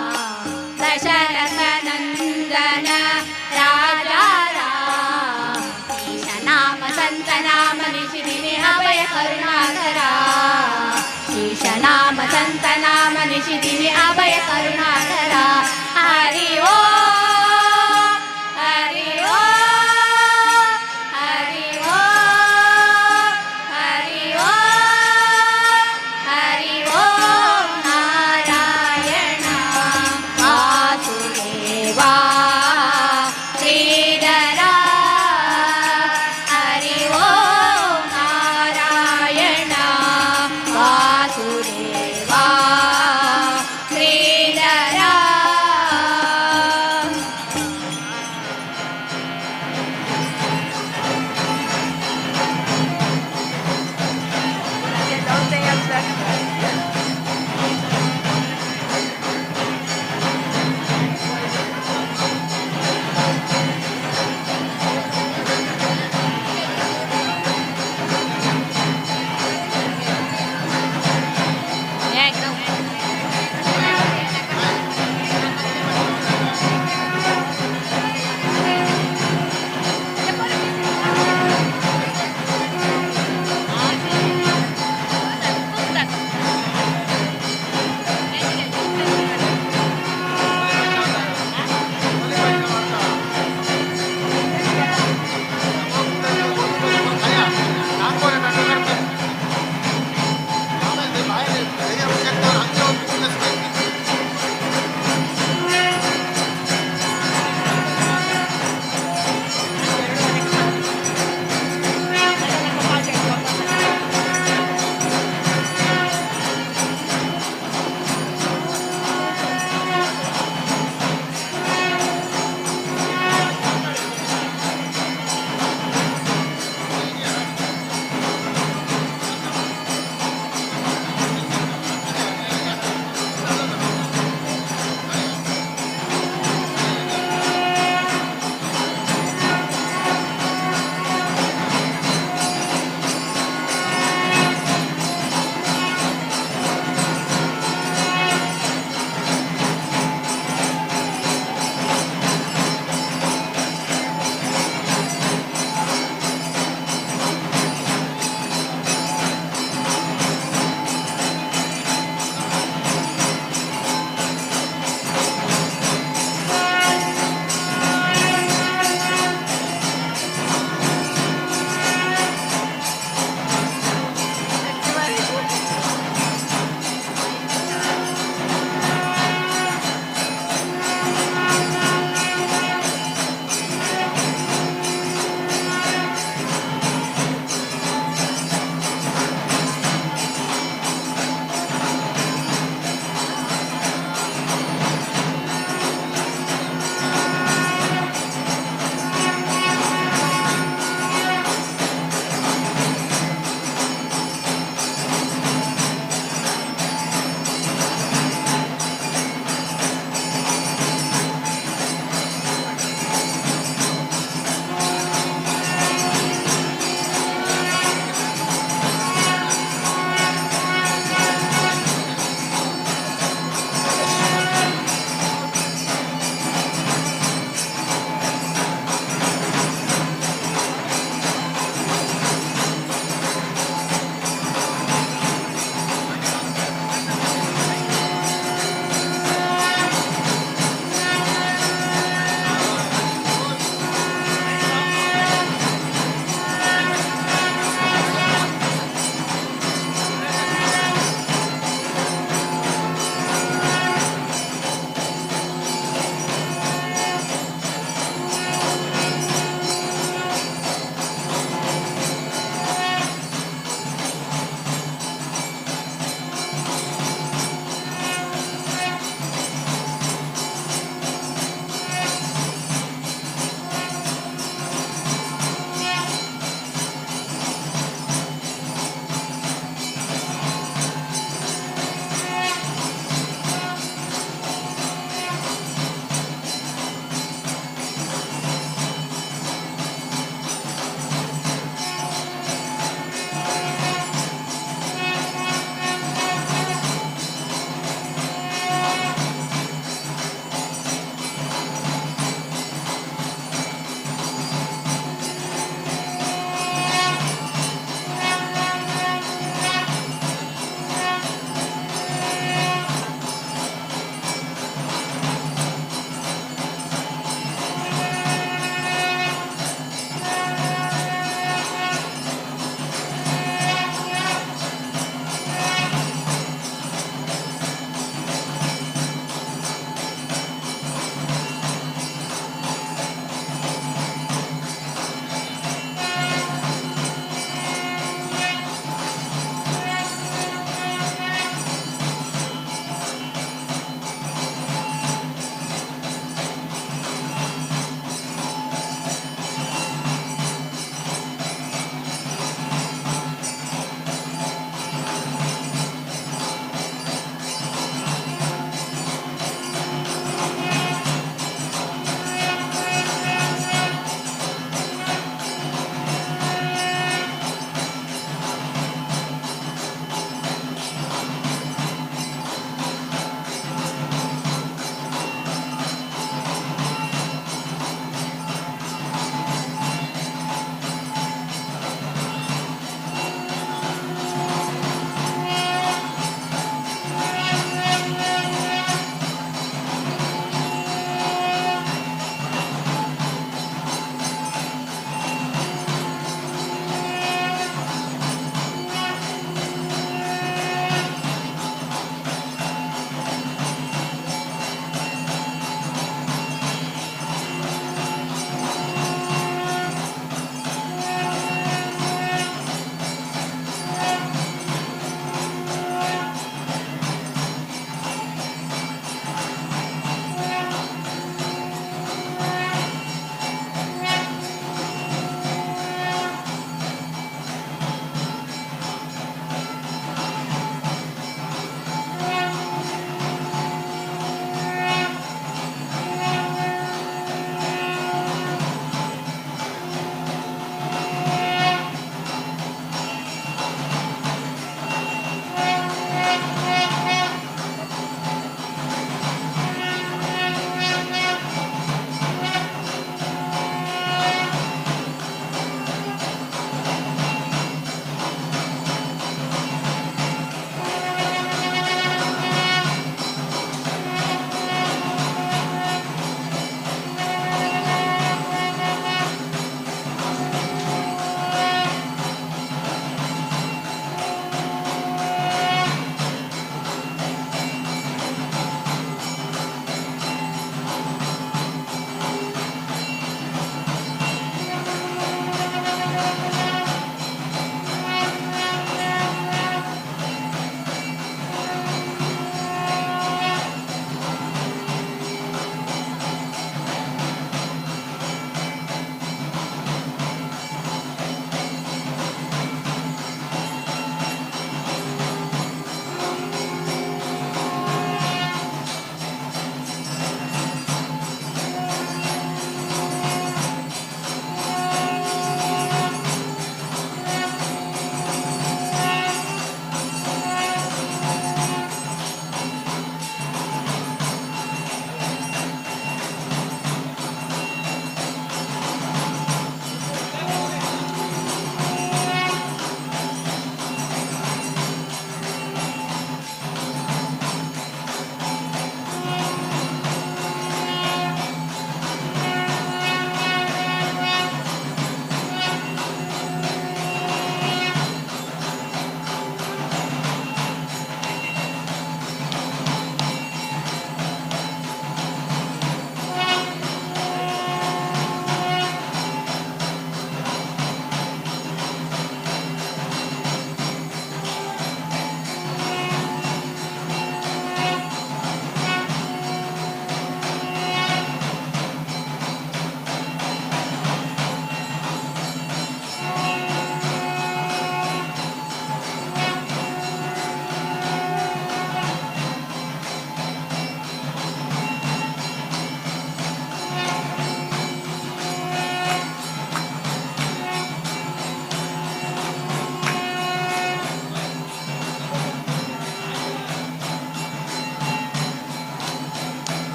दशरथ नंदन राजा राम ईशनाम संतनाम निशिदिनि अभय करुणाकरा ईशनाम संतनाम निशिदिनि अभय करुणाकरा हरि ओम हरि ओम हरि ओम हरि ओम हरि ओम नारायण वासुदेवा श्रीधरा हरि ओम नारायण वासुदेवा श्रीधरा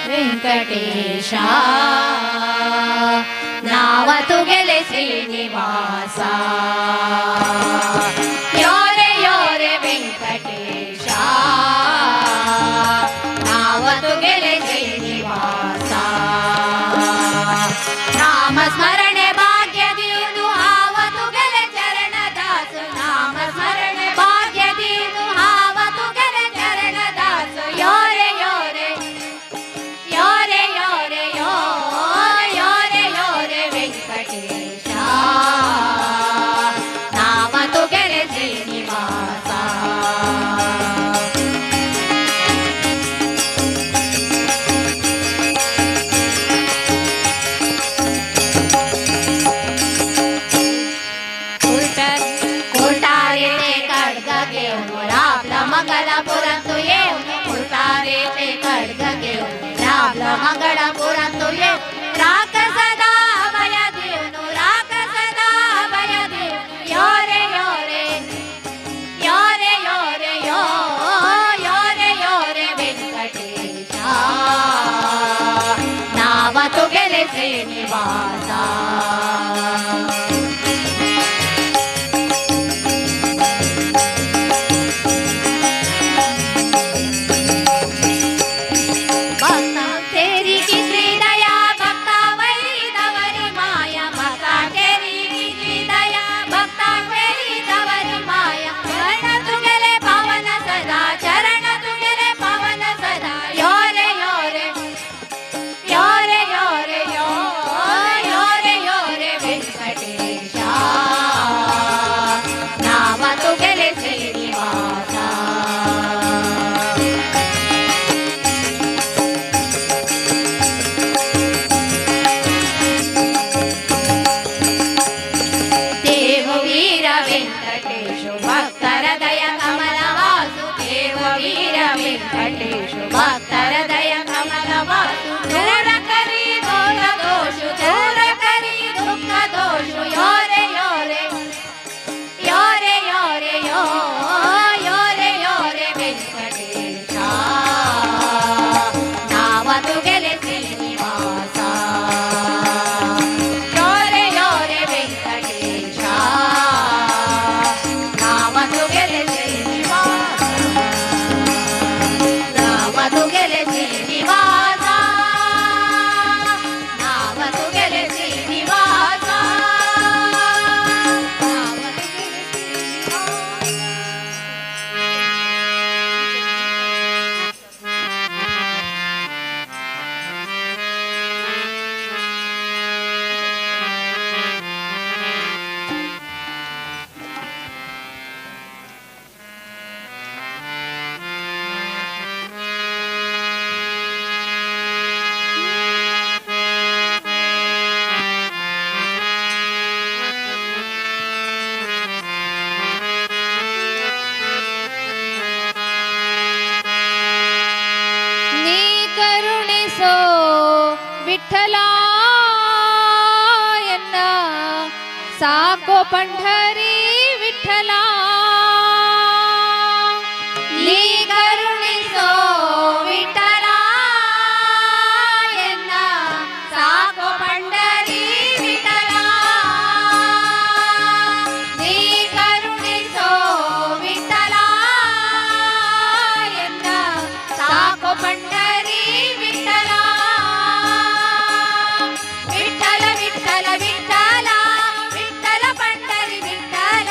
ವೆಂಕಟೇಶ ನಾವತು ಗೆಲೆ ಶ್ರೀನಿವಾಸ ಯೋರೆ ಯೋರೆ ವೆಂಕಟೇಶ ನಾವತು ಗೆಲೆ ಶ್ರೀನಿವಾಸ ನಾಮ ಸ್ಮರಣೆ ಭಾಗ್ಯದೀನು ಆವತು ಗೆಲೆ ಚರಣದಾಸ ನಾಮ ಸ್ಮರಣೆ ಭಾಗ್ಯದೀನು ಆವತು ಗೆಲೆ ಚರಣದಾಸ ಯೋರೆ ಯೋರೆ ಯೋರೆ ಯೋರೆ ಯೋರೆ ಯೋರೆ ವೆಂಕಟೇಶ ನಾಮತು ಗೆರೆ ಶ್ರೀನಿವಾಸ कुर्तारे खड्ग घेऊन राबला मंगळापुरांतू येऊन कुर्तारे खड्ग घेऊन राबला मंगळापुरांतू येऊन राख सदा अभय देऊन राख सदा अभय देऊन योरे योरे योरे योरे योरे योरे ವೆಂಕಟೇಶ ನಾವತು ಗೆಲೆ ಶ್ರೀನಿವಾಸ ಭಕ್ತರ ದಯ ಕಮಲವಾಸು ದೂರ ಕರಿ ದೋಷ ದೋಷು ದೂರ ಕರಿ ದುಃಖ ದೋಷು ಯೋರೆ ಯೋರೆ ಯೋರೆ ಯೋರೆ ಯೋರೆ ಯೋರೆ ವೆಂಕಟೇಶ ನಾವತು ಗೆಲೆ ಶ್ರೀನಿವಾಸ ಯೋರೆ ಯೋರೆ ವೆಂಕಟೇಶ ನಾವತು ಗೆಲೆ ಶ್ರೀನಿವಾಸ ನಾವತು ಗೆಲೆ ಶ್ರೀನಿವಾಸ ನಾವತು ಗೆಲೆ ಶ್ರೀನಿವಾಸ ನಾವತು ಗೆಲೆ ನೀ ಕರುಣಿಸೋ ವಿಠಲ ಎನ್ನ ಸಾಕೋ ಪಂಢರಿ ವಿಠಲ ನೀ ಕರುಣಿಸೋ ವಿಠಲ ಎನ್ನ ಸಾಕೋ ಪಂಢರಿ ವಿಠಲ ನೀ ಕರುಣಿಸೋ ವಿಠಲ ಎನ್ನ ಸಾಕೋ ಪಂಢರಿ ವಿಠಲ ವಿಠಲ ವಿಠಲ ವಿಠಲ ವಿಠಲ ಪಂಢರಿ ವಿಠಲ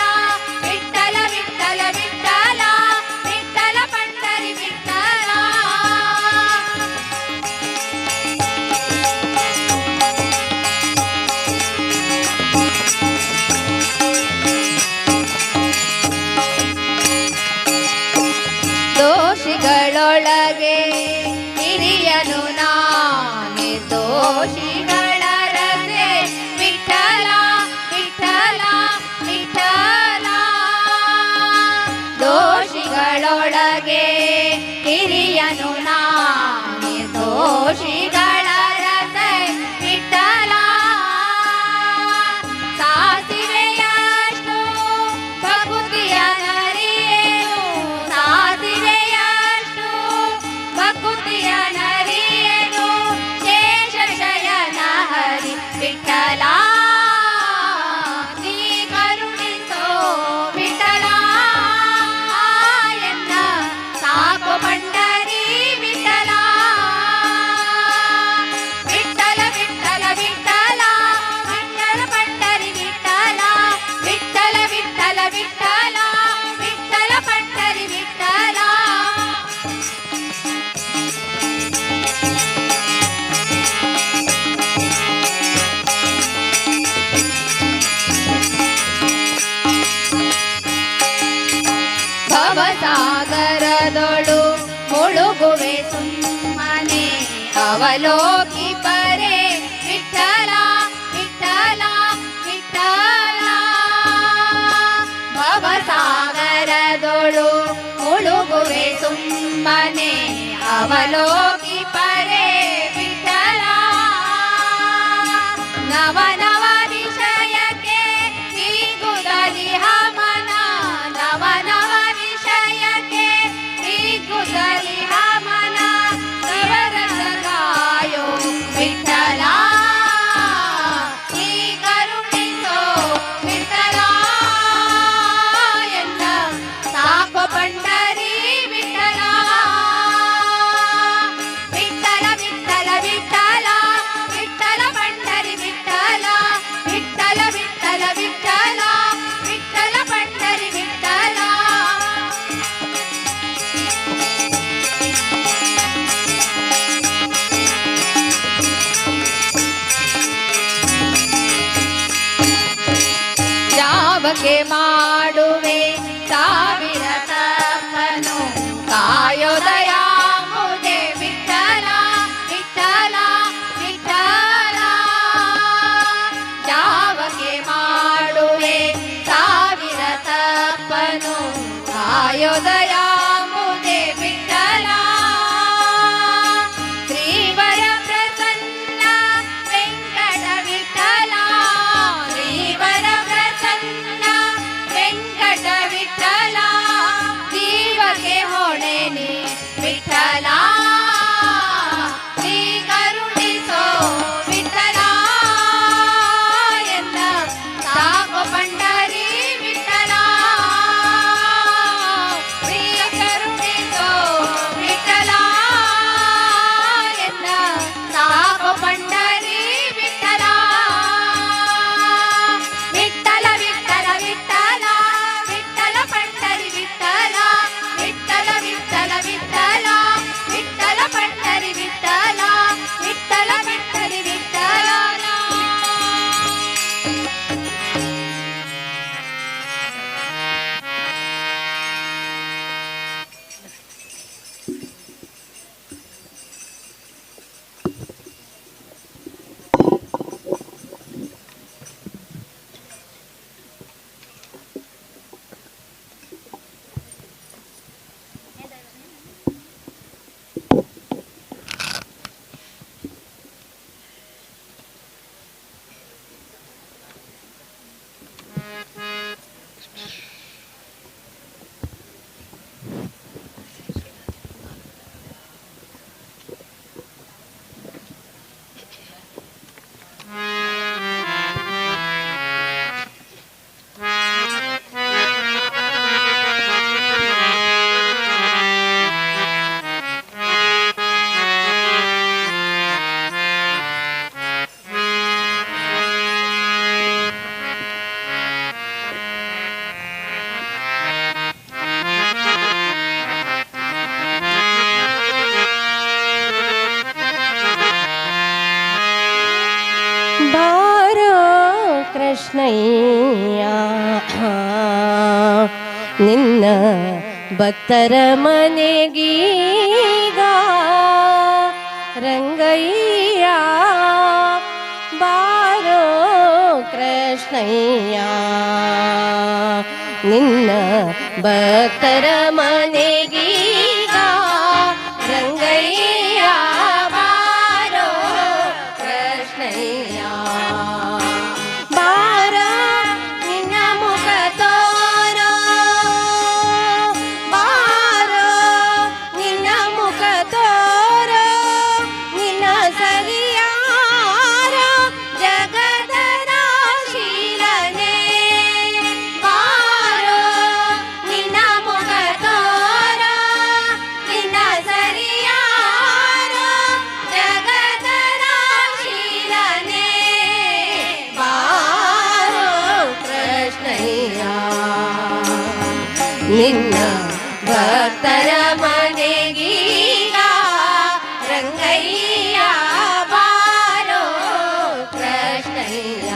ಒಳಗೆ ಹಿರಿಯನು ನಾ ನಿರ್ದೋಷಿಗಳ ರಸ ವಿಠಲ ಸಾಸಿವೆಯಷ್ಟು ಭಕುತಿಯ ನರಿಯೇನು ಸಾಸಿವೆಯಷ್ಟು ಭಕುತಿಯ ನರಿಯೇನು ಶೇಷ ಶಯನ ಹರಿ ವಿಠಲ ನೀ ಕರುಣಿಸೋ ವಿಠಲ ಎನ್ನ ಸಾಕು ಪಂಡರಿ ವಿಠಲ ವಿಠಲ ವಿಠಲ ವಿಠಲ ವಿಠಲ ಪಂಡರಿ ವಿಠಲ ವಿಠಲ ವಿಠಲ ವಿಠಲ ವಿಠಲ ಪಂಡರಿ ವಿಠಲ ಭವಸಾಗರದೊಳು ಮುಳುಗುವೆ ಸುಮ್ಮನೆ ಅವಲೋಕಿ ಪರೆ ವಿಠಲ ವಿಠಲ ವಿಠಲ ಭವಸಾಗರದೊಳು ಮುಳುಗುವೆ ಸುಮ್ಮನೆ ಅವಲೋಕಿ ಪರೆ ವಿಠಲ ನವ ನವ ವಿಷಯಕ್ಕೆ ಹೀಗುದಲಿ ಹಮನ ನವ ನವ ವಿಷಯಕ್ಕೆ ಹೀಗುದಲಿ ಹಮನ ಶಿವರಸಗಾಯೋ ವಿಠಲ ನೀ ಕರುಣಿಸೋ ವಿಠಲ ಎನ್ನ ಸಾಕು ಪಂಡರಿ ವಿಠಲ ವಿಠಲ ವಿಠಲ ವಿಠಲ ವಿಠಲ ಪಂಡರಿ ವಿಠಲ ವಿಠಲ ವಿಠಲ ವಿಠಲ ವಿಠಲ ಪಂಡರಿ ವಿಠಲ ಜಾವಕ್ಕೆ ಮಾಡುವೆ ಸಾವಿರ ತಪ್ಪನು ಕಾಯೋದಯಾಮುದೆ ವಿಠಲ ವಿಠಲ ವಿಠಲ ಜಾವಕ್ಕೆ ಮಾಡುವೆ ಸಾವಿರ ತಪ್ಪನು ಕಾಯೋದಯಾಮುದೆ ವಿಠಲ ಶ್ರೀವರ ಪ್ರಸನ್ನ ವೆಂಕಟ ವಿಠಲ ಶ್ರೀವರ ಪ್ರಸನ್ನ ವೆಂಕಟ ವಿಠಲ ಜೀವಕ್ಕೆ ಹೊಣೆನಿ ವಿಠಲ ನೀ ಕರುಣಿಸೋ ವಿಠಲ ಎನ್ನ ಸಾಕು ಪಂಡರಿ ವಿಠಲ ನೀ ಕರುಣಿಸೋ ವಿಠಲ ಎನ್ನ ಸಾಕು ಪಂಡರಿ ವಿಠಲ ವಿಠಲ ವಿಠಲ ವಿಠಲ ವಿಠಲ ಪಂಡರಿ ವಿಠಲ ವಿಠಲ ವಿಠಲ ವಿಠಲ ವಿಠಲ ಪಂಡರಿ ವಿಠಲ ವಿಠಲ ವಿಠಲಿ ವಿಠಲ ಬಾರೋ ಕೃಷ್ಣಯ್ಯ ನಿನ್ನ ಭಕ್ತರ ಮನೆಗೀಗ ರಂಗಯ್ಯ ಬಾರೋ ಕೃಷ್ಣಯ್ಯ ನಿನ್ನ ಭಕ್ತರ ಮನೆಗೀಗ ನಿನ್ನ ಭಕ್ತರ ಮನೆಗೀಗ ರಂಗಯ್ಯ ಬಾರೋ ಕೃಷ್ಣಯ್ಯ.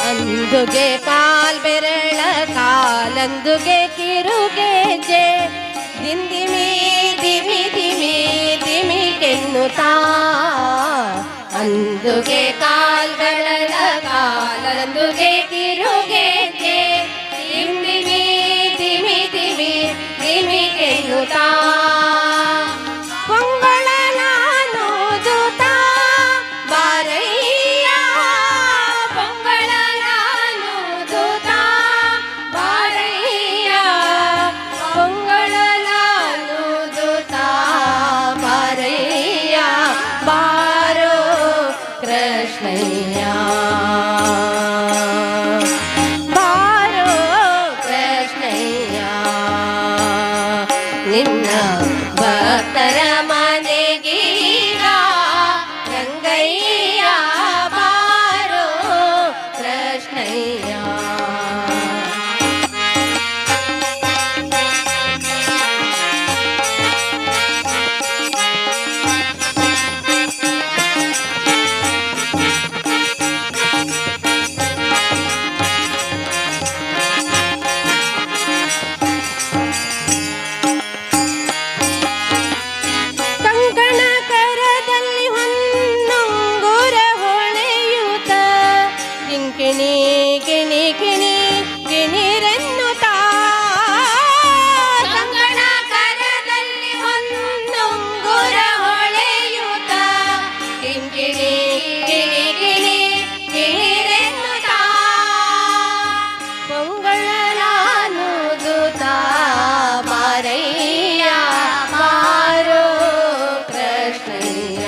ಅಂದುಗೆ ಕಾಲ್ ಬೆರಳ ಕಾಲಂದುಗೆ ಕಿರುಗೆಜೆ ದಿಂದಿಮಿ ದಿಮಿ ದಿಮಿ ದಿಮಿ ಕೆನ್ನುತ್ತಾ. ಅಂದುಗೆ ಕಾಲ್ ಬೆರಳ ಕಾಲಂದುಗೆ ಕಿರುಗೆಜೆ ದಿಂದಿಮಿ ದಿಮಿ ದಿಮಿ ದಿಮಿ ಕೆನ್ನುತ್ತಾ. ನಿನ್ನ ಭಕ್ತರ ಮನೆಗೀಗ ರಂಗಯ್ಯ ಬಾರೋ ಕೃಷ್ಣಯ್ಯ. ಗಿಣಿ ಗಿಣಿ ಗಿಣಿ ಗಿಣಿರೆನ್ನುತ್ತಾ. ಕಂಗಣ ಕರದಲ್ಲಿ ಹೊನ್ನೊಂಗುರ ಹೊಳೆಯುತ್ತ ಗಿಣಿ ಗಿಣಿ ಗಿಣಿ ಗಿಣಿರೆನ್ನುತ್ತಾ. ಪೊಂಗಳಲಾನುದುತ್ತಾ ಮಾರಯ್ಯ ಮಾರೋ ಕೃಷ್ಣಯ್ಯ.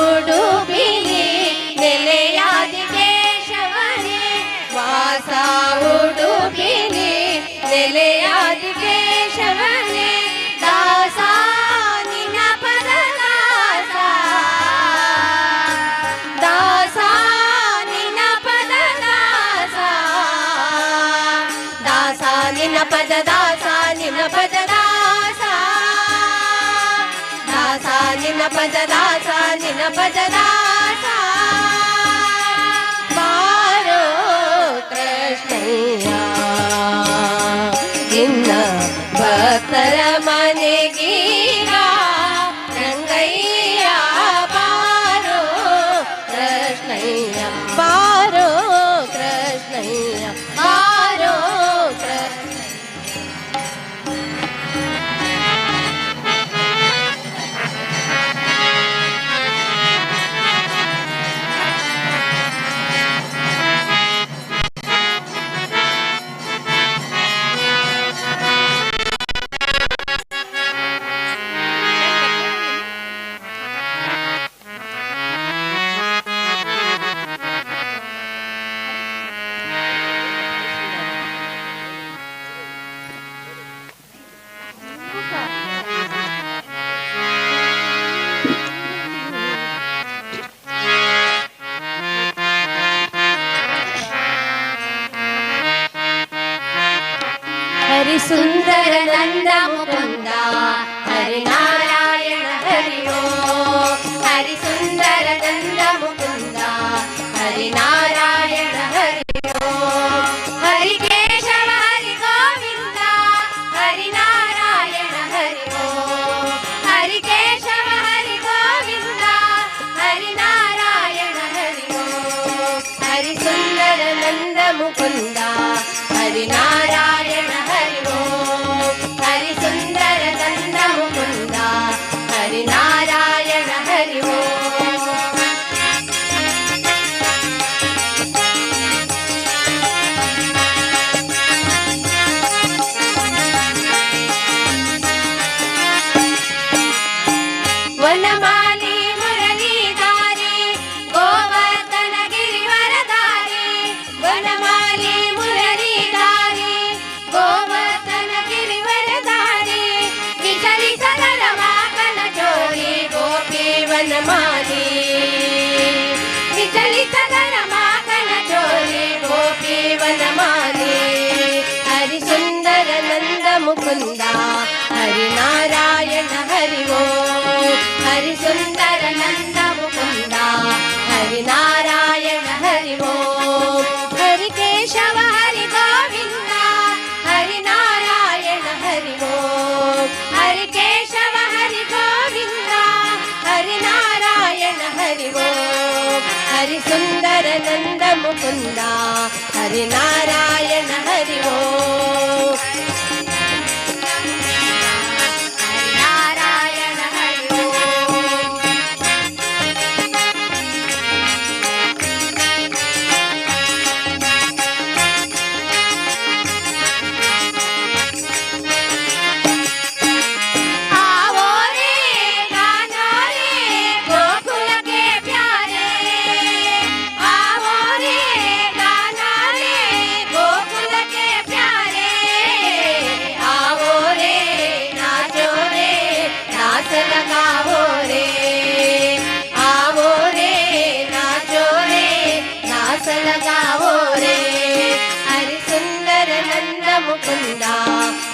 ಉಡುಪಿಲಿ ನೆಲೆಯಾದಿ ಕೇಶವನೇ ವಾಸ ಉಡುಪಿಲಿ ನೆಲೆಯಾದಿ ಕೇಶವನೇ ದಾಸ ನಿನ್ನ ಪದ ದಾಸ ದಾಸ ನಿನ್ನ ಪದ ದಾಸ ದಾಸ ನಿನ್ನ ಪದ ದಾಸ ನಿನ್ನ ಪದ ದಾಸ ದಾಸ ನಿನ್ನ ಪದ ದಾಸ ನಿನ್ನ ಪದ ದಾಸ ಬಾರೋ ಕೃಷ್ಣಯ್ಯ. ನಿನ್ನ ಭಕ್ತರ ಮನೆಗೀಗ ರಂಗಯ್ಯ ಬಾರೋ ಕೃಷ್ಣಯ್ಯ ಬಾರೋ ಕೃಷ್ಣಯ್ಯ ಬಾರೋ ಕೃಷ್ಣ. ಹರಿಸುಂದರ ನಂದ ಮುಕುಂದ ಹರಿನಾರಾಯಣ ಹರಿಯೋ. ಹರಿಸುಂದರ ನಂದ ಮುಕುಂದ ಹರಿನಾರಾಯಣ ಹರಿಯೋ. ಹರಿಕೇಶವ ಹರಿ ಗೋವಿಂದ ಹರಿನಾರಾಯಣ ಹರಿಯೋ. ಹರಿಕೇಶವ ಹರಿ ಗೋವಿಂದ ಹರಿನಾರಾಯಣ ಹರಿಯೋ. ಹರಿಸುಂದರ ನಂದ ಮುಕುಂದ ಹರಿನಾರಾಯಣ ಹರಿಯೋ. ಹರಿಸುಂದರ ನಂದ ಮುಕುಂದ ಹರಿನಾರಾಯಣ ಹರಿಯೋ. हरि सुंदर नंद मुकुंद हरि नारायण हरि ओम हरि केशव हरि गोविंद हरि नारायण हरि ओम हरि केशव हरि गोविंद हरि नारायण हरि ओम हरि सुंदर नंद मुकुंद हरि नारायण हरि ओम मुकुंद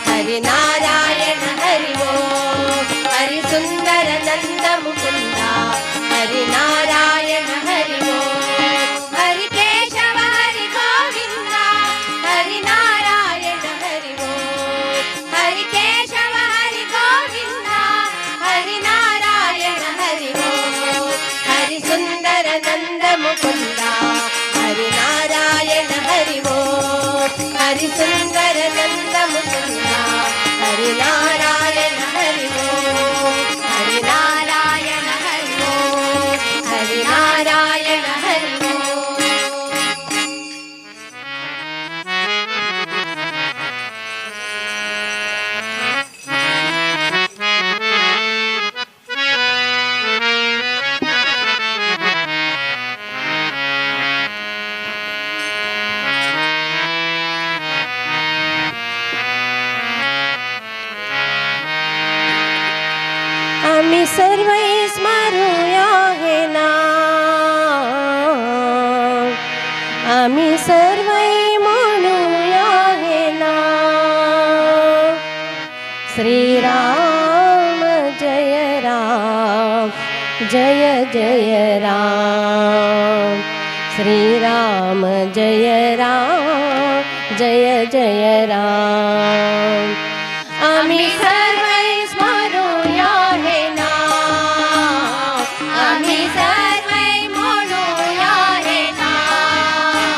हरि नारायण हरि ओम हरि सुंदर नंद मुकुंद हरि नारायण हरि ओम हरि केशव हरि गोविंद हरि नारायण हरि ओम हरि केशव हरि गोविंद हरि नारायण हरि ओम हरि सुंदर नंद मुकुंद हरि नारायण हरि ओम हरि सुंदर नंद मुकुंद हरि नारायण हरि ओम हरि नारायण हरि ओम हरि नारायण हरि ओम आम्ही सर्व स्मरूया हे नाम आम्ही सर्व म्हणूया हे नाम श्रीराम जय राम जय जय राम श्रीराम जय राम जय जय राम आम्ही सर्व स्मरूया हे नाम आम्ही सर्व म्हणूया हे नाम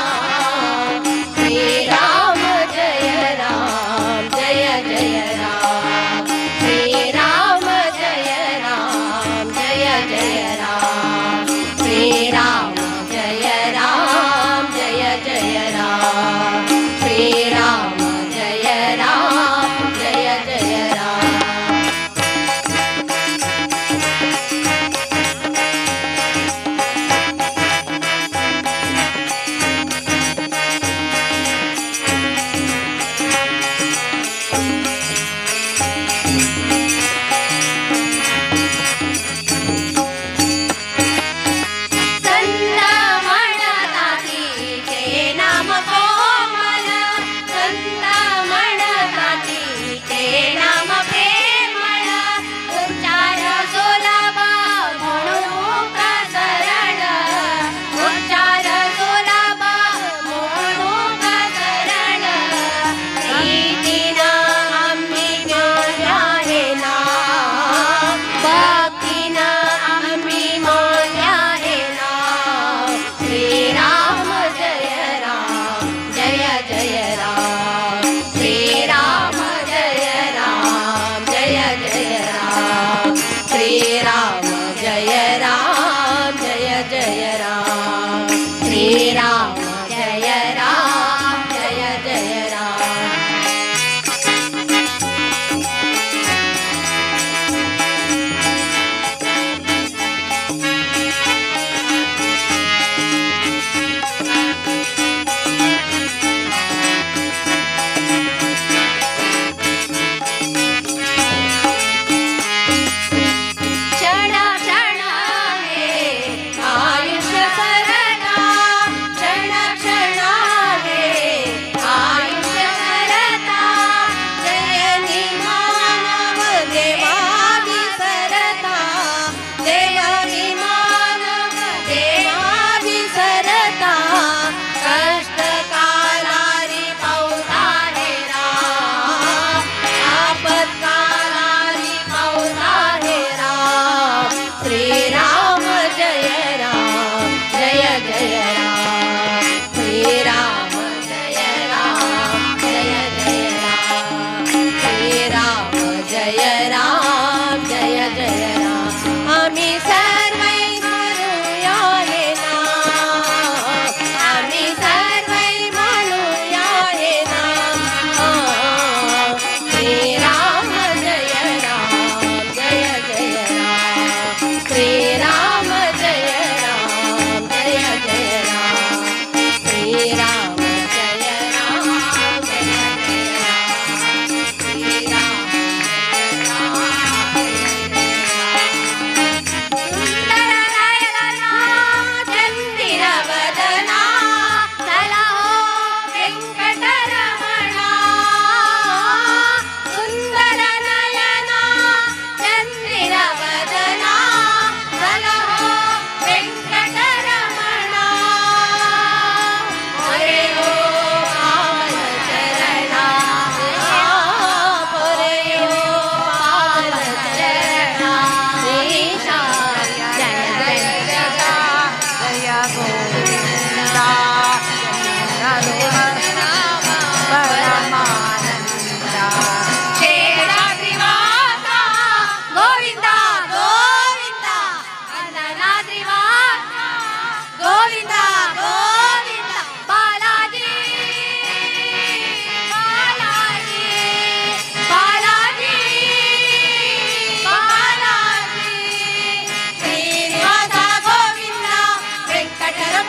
श्रीराम जय राम जय जय राम श्रीराम जय राम जय जय राम श्रीराम जय राम जय जय राम श्रीराम जय राम जय जय राम श्रीराम जय राम जय जय राम क्षण क्षण हे आयुष्य सरला ಗೋವಿಂದ ಪರಮಾನಂದ ಶೇಷಾದ್ರಿವಾಸ ಗೋವಿಂದ ಗೋವಿಂದ ಅಂಜನಾದ್ರಿವಾಸ ಗೋವಿಂದ ಗೋವಿಂದ ಬಾಲಾಜಿ ಬಾಲಾಜಿ ಬಾಲಾಜಿ ಬಾಲಾಜಿ ಶ್ರೀನಿವಾಸ ಗೋವಿಂದ ವೆಂಕಟರಮಣ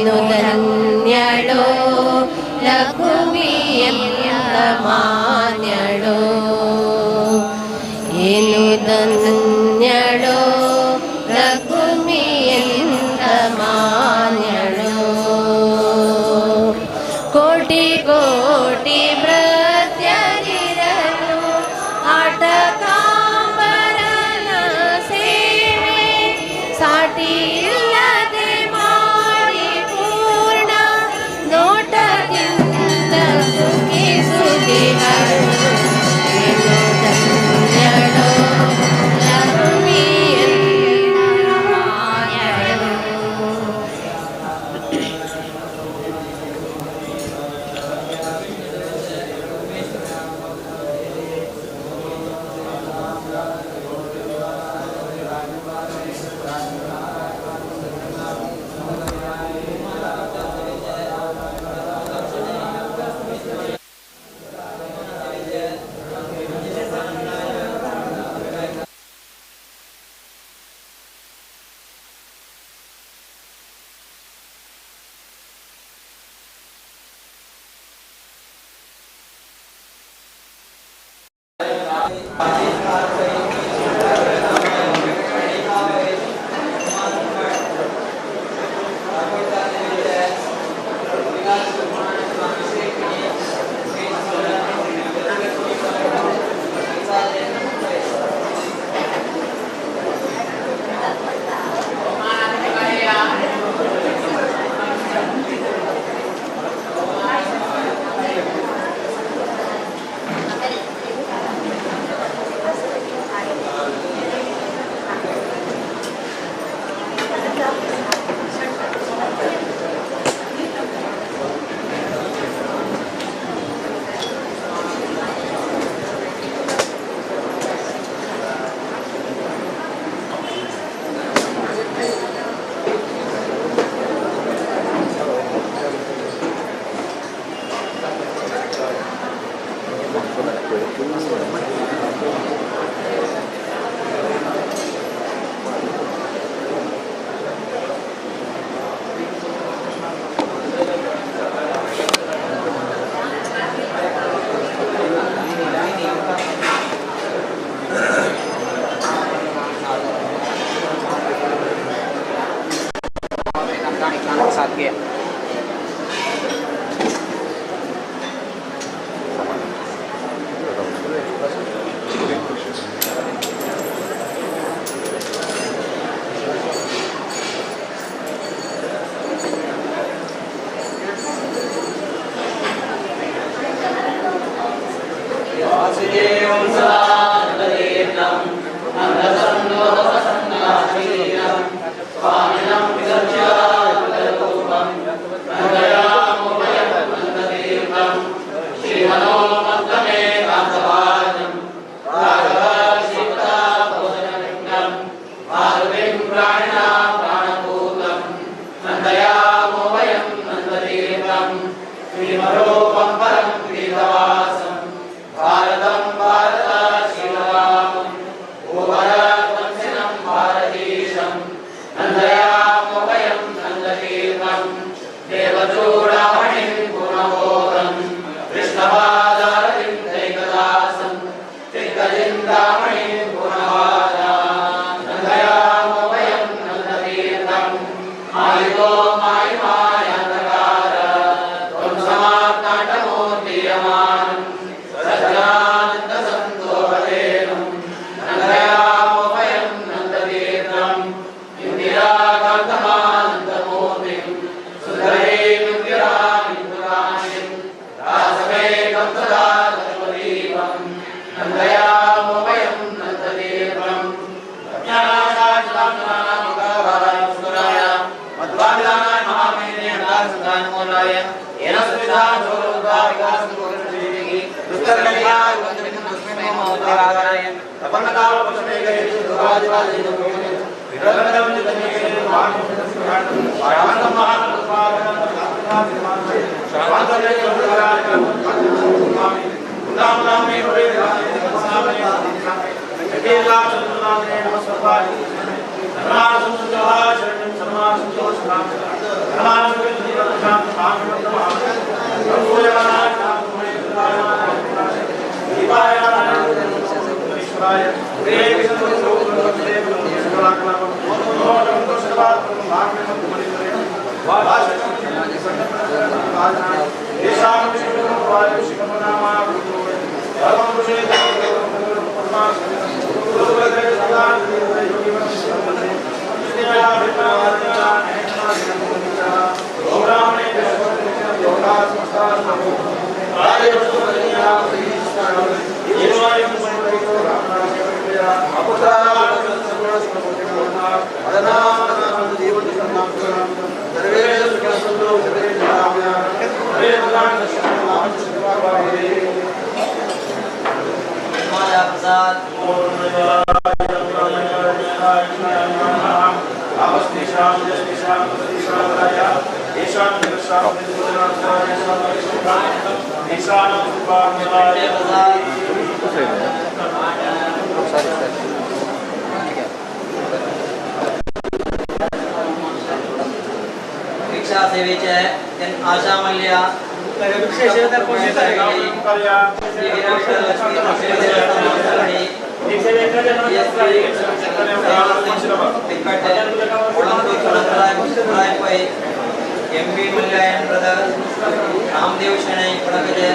ಏನು ಧನ್ಯಳೋ ಲಘುಮಿ ಎಂದ ಮಾನ್ಯಳೋ ಏನು ಧನ್ಯಳೋ ಲಘುಮಿ ಎಂದ ಮಾನ್ಯಳೋ ಕೋಟಿ ಕೋಟಿ ಭೃತ್ಯರಿರಲು ಆಟಕಾಂಬರನ ಸೇವೆ ಸಾಟಿ ಇಲ್ಲದೆ ಮಾಡಿ ಪೂರ್ಣ ನೋಟದಿಂದ ಸುಖಿಸುತ್ತಿಹಳು ಏನು ಧನ್ಯಳೋ ಲಕ್ಷ್ಮೀ ಎಂದ ಮಾನ್ಯಳೋ. साथ गया Namaste. भिक्षा सेवेचे आशा मल्ल्या एमबी मल्ल्यायन ब्रदर रामदेव शणै पडगजे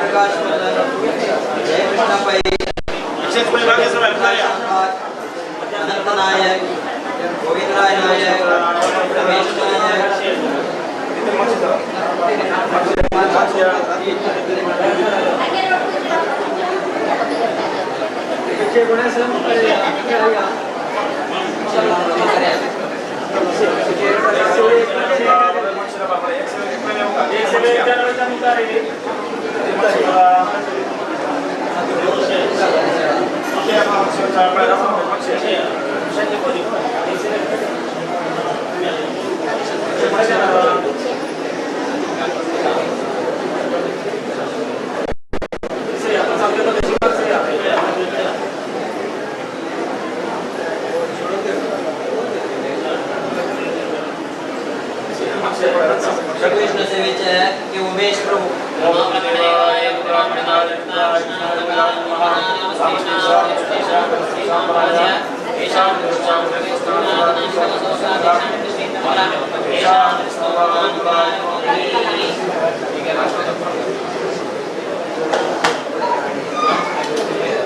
प्रकाश जय कृष्ण पै अनंत नायक गोविंदराय नायक रमेश नायक कृष्ण सेवेचे कि उमेश प्रभु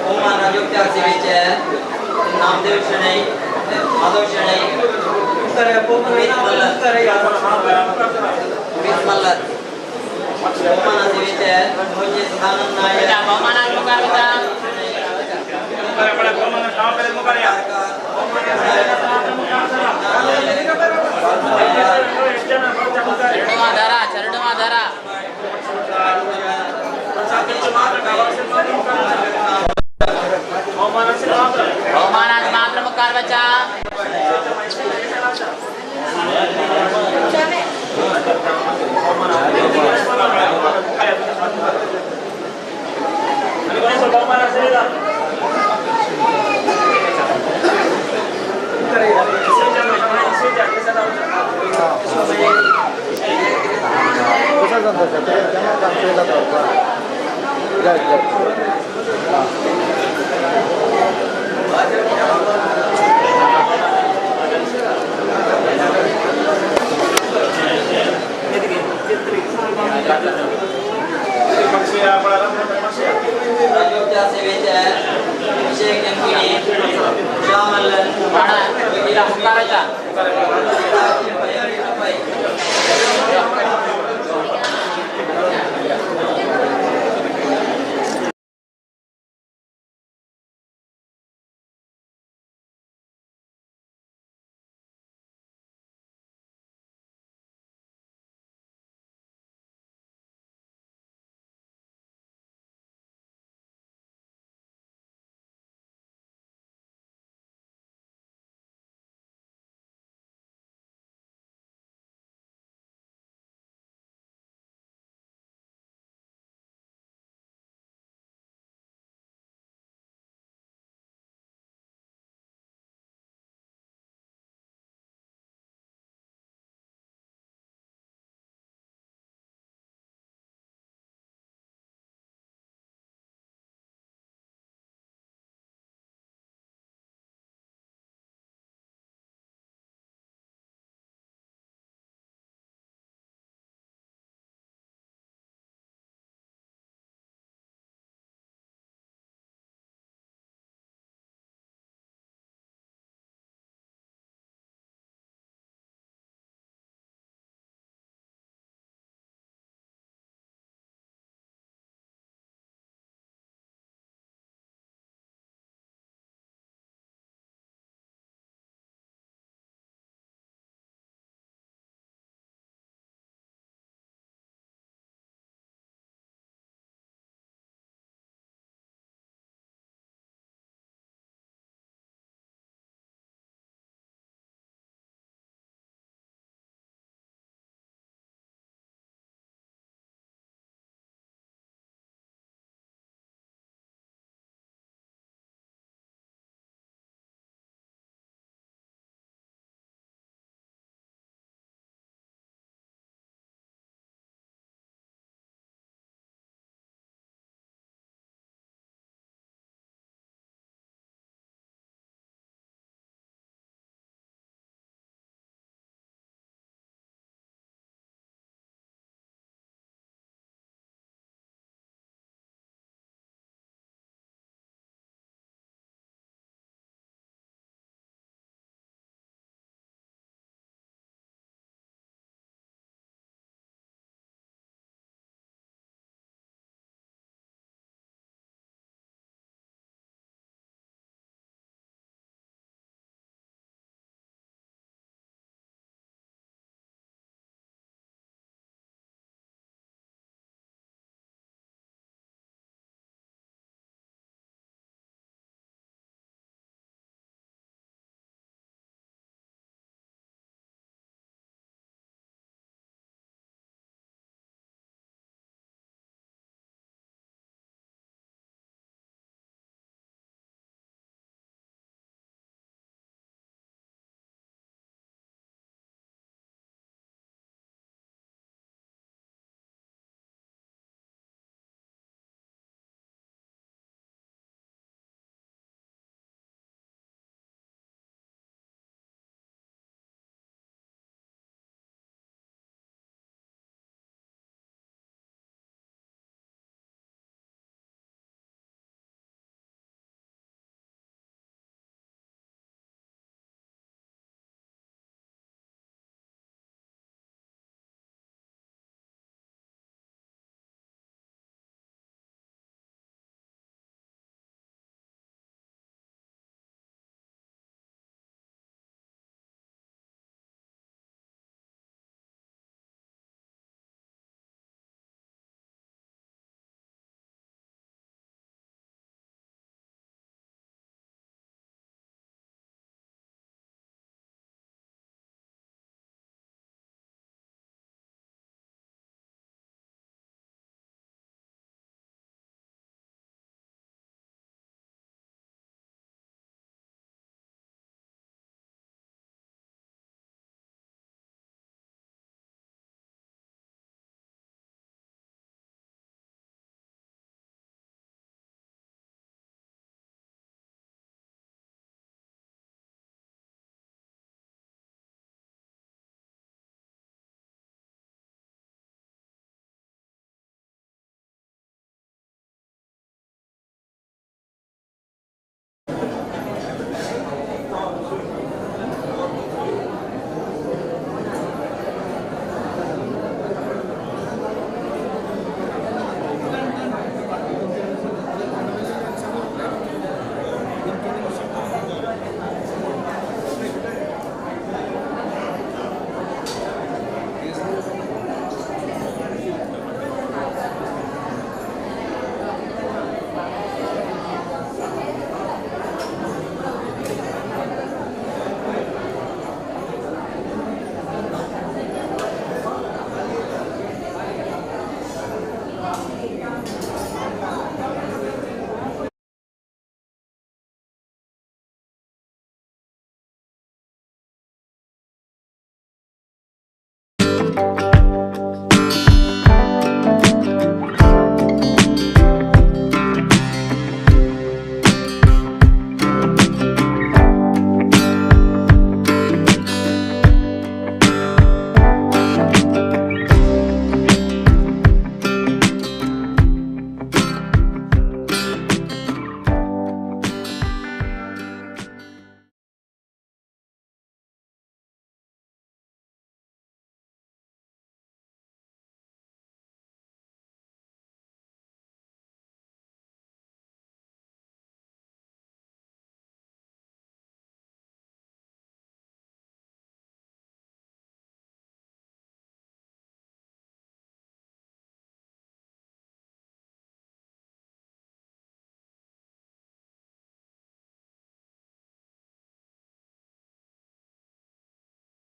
ओमान राजोपचार सेवेचे नामदेव शणै माधव शणै मल्लत ओमान सेवेचे मोजे स्थानन नायक अभिषेक